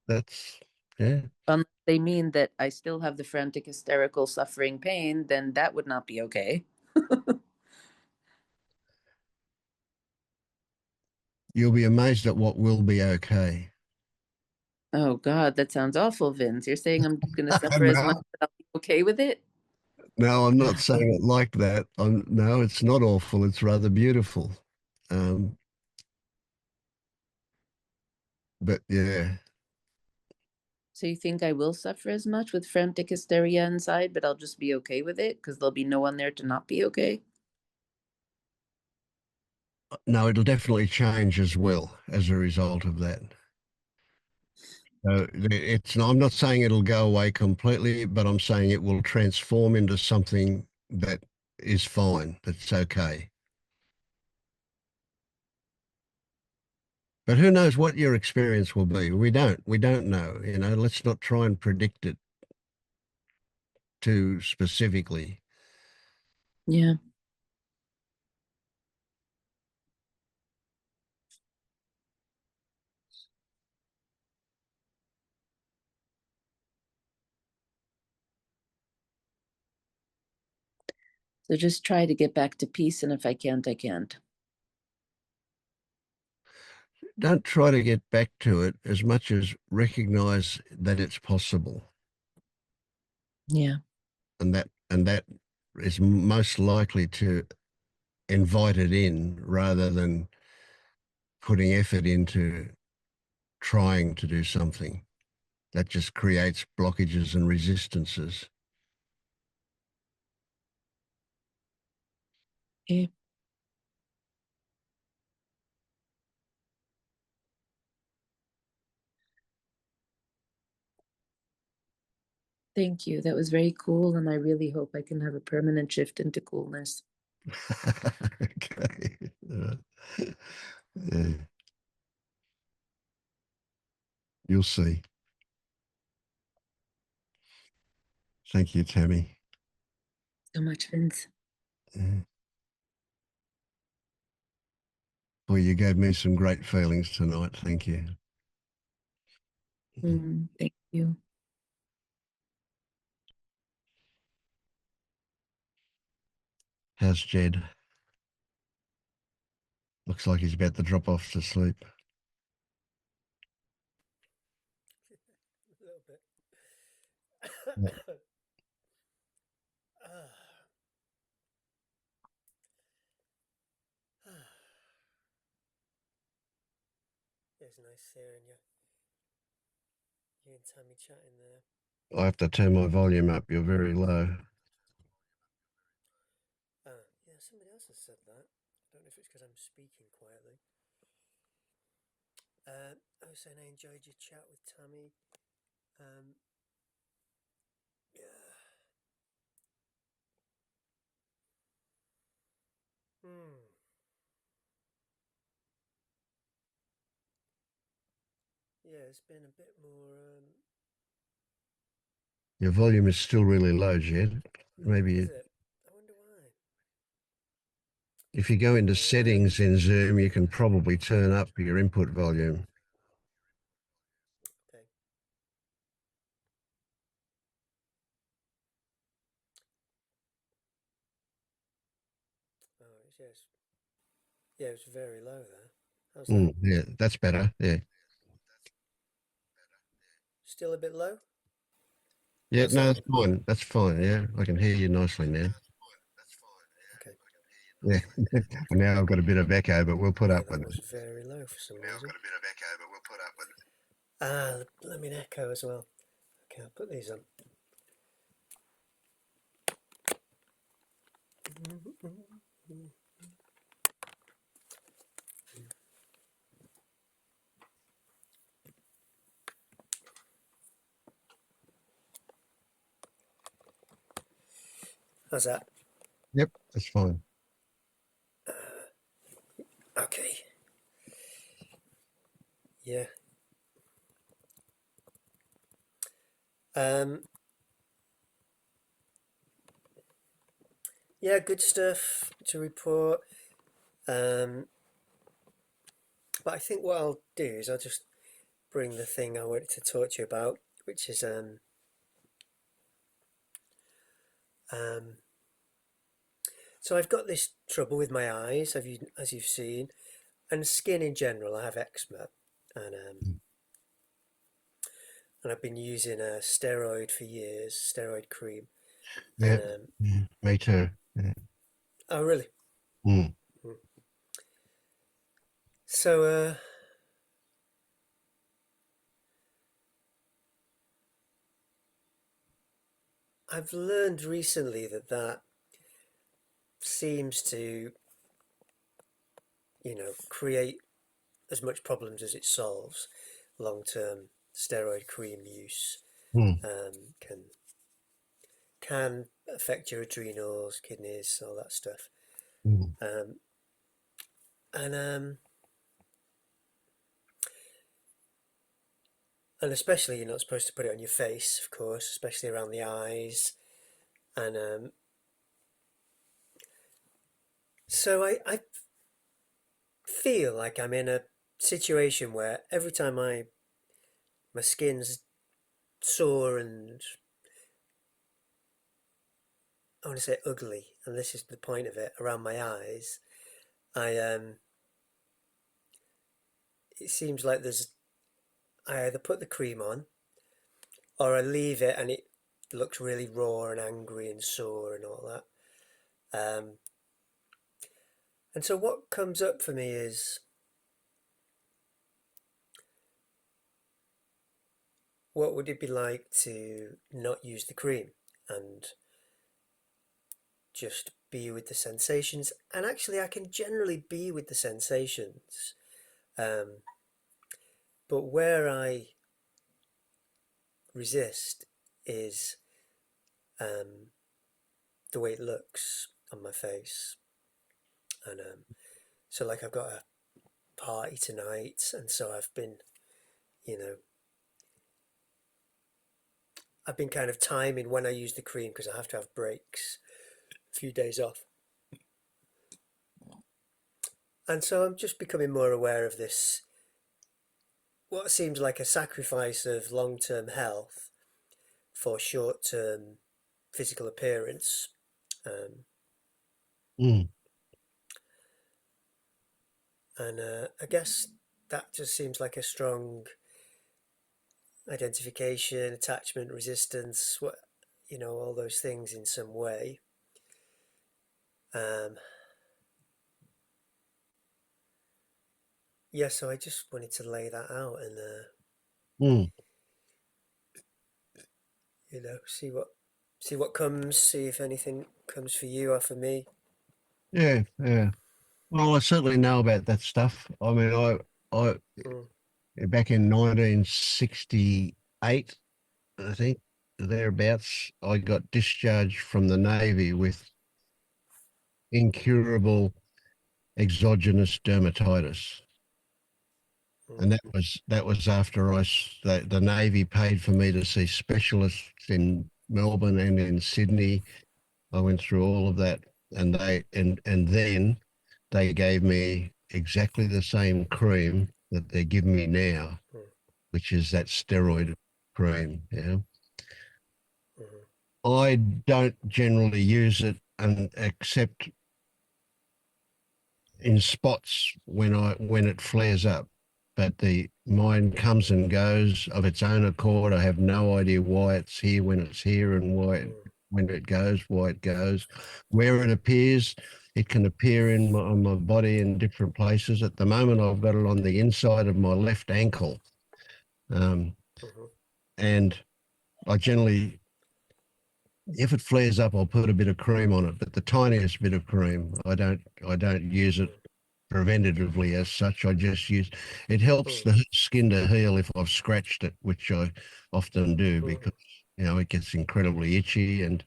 That's yeah. Unless they mean that I still have the frantic, hysterical, suffering pain, then that would not be okay. You'll be amazed at what will be okay. Oh God, that sounds awful, Vince. You're saying I'm going to suffer as much, No, but I'll be okay with it? no, I'm not saying it like that. No, it's not awful. It's rather beautiful. Um, but yeah, So you think I will suffer as much with frantic hysteria inside, but I'll just be okay with it because there'll be no one there to not be okay? no, it'll definitely change as well as a result of that. So it's. I'm not saying it'll go away completely, but I'm saying it will transform into something that is fine. That's okay. But who knows what your experience will be? We don't. We don't know. You know, let's not try and predict it too specifically. Yeah. So just try to get back to peace, and if I can't, I can't. Don't try to get back to it as much as recognize that it's possible, Yeah. and that is most likely to invite it in rather than putting effort into trying to do something. That just creates blockages and resistances. Okay. Thank you. That was very cool, and I really hope I can have a permanent shift into coolness. Okay. Yeah, you'll see. Thank you, Tammy. So much, Vince. Yeah. Well, you gave me some great feelings tonight. Thank you. Thank you. How's Jed? Looks like he's about to drop off to sleep. A little bit. Yeah. Ah, ah. It's nice hearing you and Tammy chatting there. I have to turn my volume up. You're very low. Yeah, somebody else has said that. I don't know if it's because I'm speaking quietly. I was saying I enjoyed your chat with Tammy. Um, yeah. Hmm. Yeah, it's been a bit more. Your volume is still really low, Jed. Is Maybe it? I wonder why. if you go into Uh, settings in Zoom, you can probably turn up your input volume. okay. Oh, yes. Yeah, it was very low there. How's that? Yeah, that's better. Yeah. Still a bit low? Yeah, How's no, that? that's fine. That's fine. Yeah, I can hear you nicely now. Okay. Yeah. And now I've got a bit of echo, but we'll put Yeah, up that with was it. very low for some reason. Ah, let me echo as well. Okay, I'll put these on. How's that? Yep, that's fine. Okay. Yeah. Um. Yeah, good stuff to report. Um. But I think what I'll do is I'll just bring the thing I wanted to talk to you about, which is so I've got this trouble with my eyes, as you've seen. and skin in general. I have eczema, and I've been using a steroid for years, steroid cream, Yeah, and yeah, me too. Yeah. oh really? Mm. Mm. So I've learned recently that seems to, create as much problems as it solves. Long-term steroid cream use Mm. can affect your adrenals, kidneys, all that stuff. Mm. Um, and and especially you're not supposed to put it on your face, of course, especially around the eyes. And so I feel like I'm in a situation where every time my skin's sore and I want to say ugly, and this is the point of it, around my eyes, I it seems like I either put the cream on or I leave it and it looks really raw and angry and sore and all that. And so what comes up for me is, what would it be like to not use the cream and just be with the sensations? And actually, I can generally be with the sensations, um, but where I resist is um, the way it looks on my face. And so, like, I've got a party tonight, and so you know, I've been kind of timing when I use the cream because I have to have breaks, a few days off. And so I'm just becoming more aware of this, what seems like a sacrifice of long-term health for short-term physical appearance. Um, Mm. and I guess that just seems like a strong identification, attachment, resistance, all those things in some way. Um, yeah, so I just wanted to lay that out and Mm. see what comes, see if anything comes for you or for me. Yeah, yeah. Well, I certainly know about that stuff. I mean, I Mm, back in 1968, I think, thereabouts, I got discharged from the Navy with incurable exogenous dermatitis. mm, And that was after the Navy paid for me to see specialists in Melbourne and in Sydney. I went through all of that, and then they gave me exactly the same cream that they're giving me now, mm, which is that mm, steroid cream. Yeah, mm, I don't generally use it, and except in spots when it flares up. But the mine comes and goes of its own accord. I have no idea why it's here when it's here and mm, when it goes, why it goes, where it appears. It can appear on my body in different places. At the moment, I've got it on the inside of my left ankle, um, mhm, and I generally, if it flares up, I'll put a bit of cream on it, but the tiniest bit of cream. I don't use it mm, preventatively as such. I just use it helps mm, the skin to heal if I've scratched it, which I often do mhm, because it gets incredibly itchy, and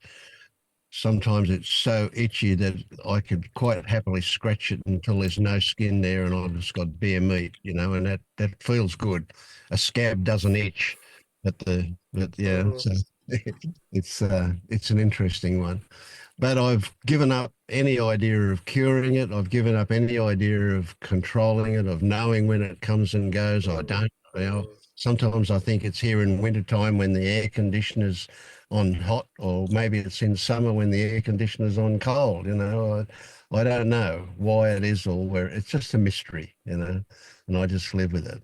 sometimes it's so itchy that I could quite happily scratch it until there's no skin there and I've just got bare meat, and that feels good. A scab doesn't itch, but yeah, mhm, so it's an interesting one. But I've given up any idea of curing it. I've given up any idea of controlling it, of knowing when it comes and goes. I mm, don't. mm, Sometimes I think it's here in wintertime when the air conditioner's on hot, or maybe it's in summer when the air conditioner's on cold. I don't know why it is, or where it's just a mystery, and I just live with it.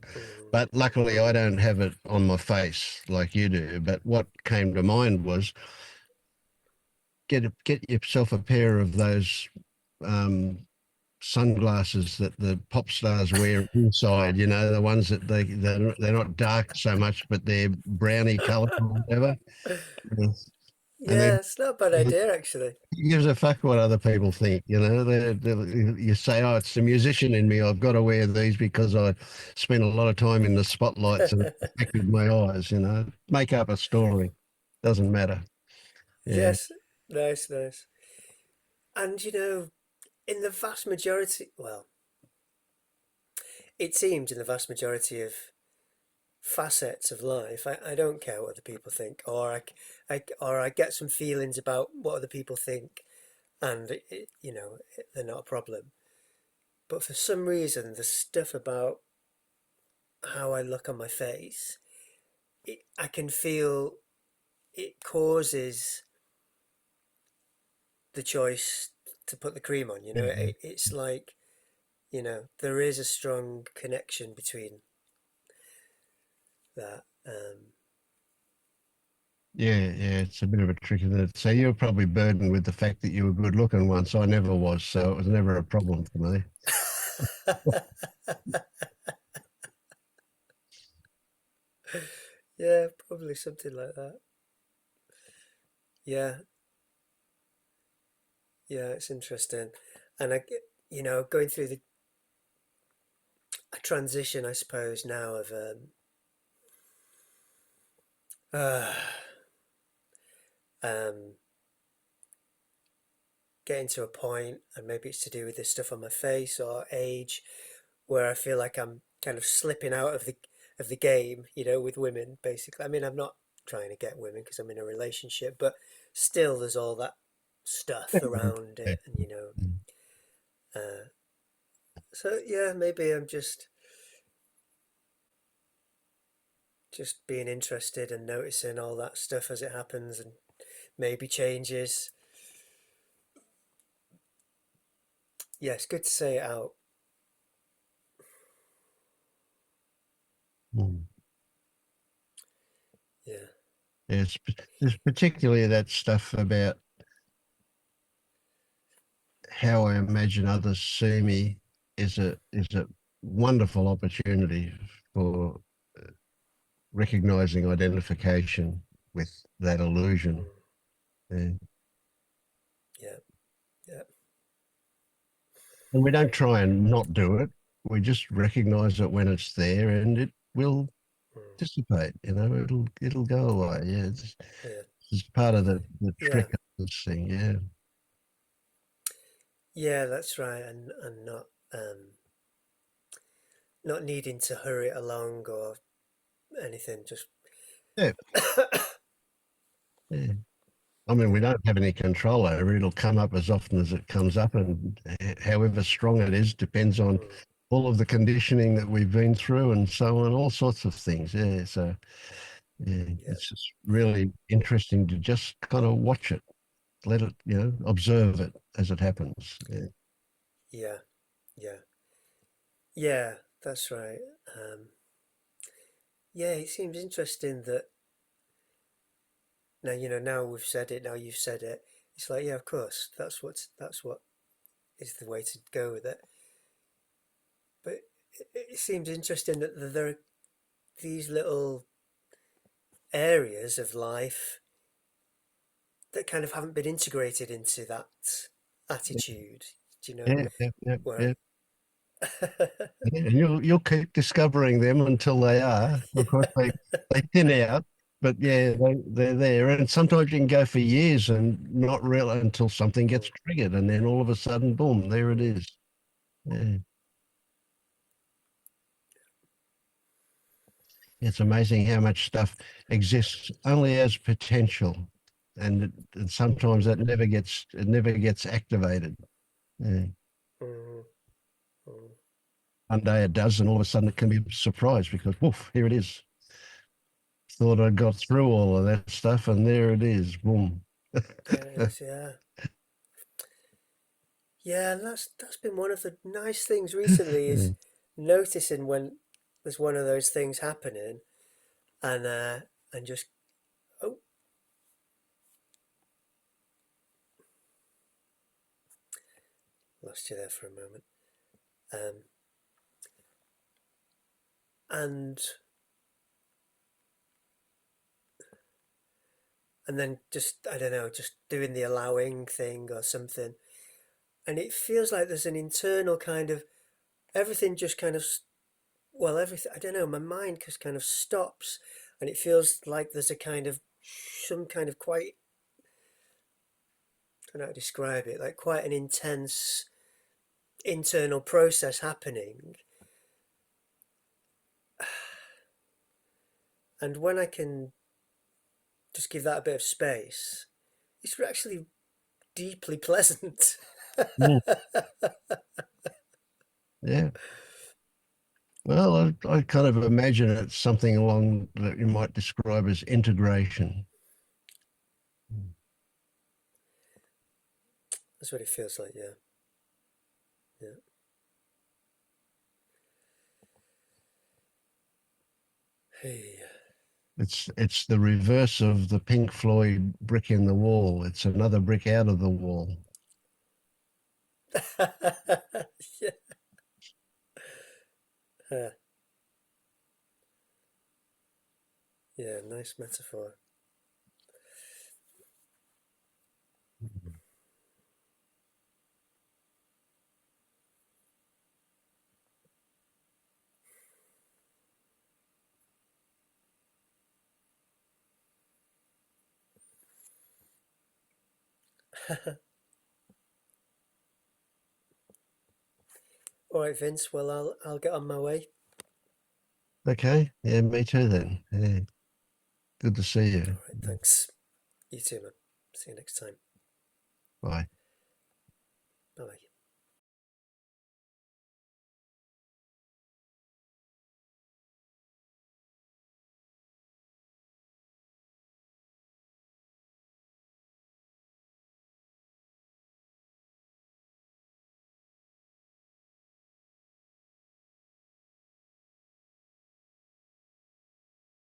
But luckily, I don't have it on my face like you do. But what came to mind was get yourself a pair of those sunglasses that the pop stars wear inside, the ones that they're not dark so much, but they're brownie colour or whatever. Yes. And Yeah, then it's not a bad idea actually. who gives a fuck what other people think, you say, oh, it's the musician in me. I've got to wear these because I spent a lot of time in the spotlights and it affected my eyes, Make up a story. Doesn't matter. Yeah. Yes, nice, nice. And in the vast majority, well, it seems in the vast majority of facets of life, I don't care what other people think, or I get some feelings about what other people think, and they're not a problem. But for some reason, the stuff about how I look on my face, I can feel it causes the choice to put the cream on. Yeah. It's like there is a strong connection between that. Yeah, it's a bit of a trick, isn't it? So you're probably burdened with the fact that you were good looking once. I never was, so it was never a problem for me. Yeah, probably something like that. Yeah, yeah, it's interesting, and going through the a transition, I suppose now of uh, um, getting to a point, and maybe it's to do with this stuff on my face or age, where I feel like I'm kind of slipping out of the game, with women. Basically, I mean, I'm not trying to get women because I'm in a relationship, but still, there's all that stuff around Yeah. it, and uh, so yeah, maybe I'm just being interested and noticing all that stuff as it happens, and maybe changes. Yeah, it's good to say it out. Mm. Yeah. There's particularly that stuff about how I imagine others see me is a wonderful opportunity for recognizing identification with that illusion. Mm. Yeah. Yeah. Yeah. And we don't try and not do it. We just recognize it when it's there, and it will Mm. dissipate. It'll go away. Yeah, Yeah. it's part of the Yeah. trick of this thing. Yeah. Yeah, that's right. And not needing to hurry it along or anything. Just Yeah. Yeah. I mean, we yeah. don't have any control over it. It'll come up as often as it comes up, and however strong it is depends on Mm. all of the conditioning that we've been through, and so on, all sorts of things. Yeah. So yeah, Yeah. it's just really interesting to just kind of watch it, let it, observe it as it happens. Yeah. Yeah. Yeah. Yeah. That's right. Um, yeah, it seems interesting that now now we've said it. Now you've said it. It's like, yeah, of course, that's what is the way to go with it. But it seems interesting that there are these little areas of life that kind of haven't been integrated into that attitude. Do you know Yeah, yeah, yeah, where? yeah. Yeah, and you'll keep discovering them until they are. Of course, they thin out, but yeah, they're there. And sometimes you can go for years and not realize until something gets Mm, triggered, and then all of a sudden, boom, there it mm, is. Yeah. It's amazing how much stuff exists only as potential, and sometimes it never gets activated. Yeah. mm, mm. One day it does, and all of a sudden it can be a surprise because woof, here it is. thought I got through all of that stuff, and there it is. Boom. There it is, yeah. Yeah, and that's been one of the nice things recently is noticing when there's one of those things happening and just oh, lost you there for a moment. And then just I don't know, just doing the allowing thing or something, and it feels like there's an internal kind of everything just kind of well everything I don't know, my mind just kind of stops, and it feels like there's a kind of some kind of quite I don't know how to describe it, like quite an intense internal process happening. And when I can just give that a bit of space, it's actually deeply pleasant. Mm. Yeah. Well, I kind of imagine it's something along that you might describe as integration. That's what it feels like, yeah. Yeah. Hey. It's the reverse of the Pink Floyd brick in the wall. It's another brick out of the wall. Yeah. Yeah, nice metaphor. All right, Vince. Well, I'll get on my way. Okay. Yeah, me too then. Yeah. Good to see you. All right, thanks. You too, man. See you next time. Bye. Bye bye.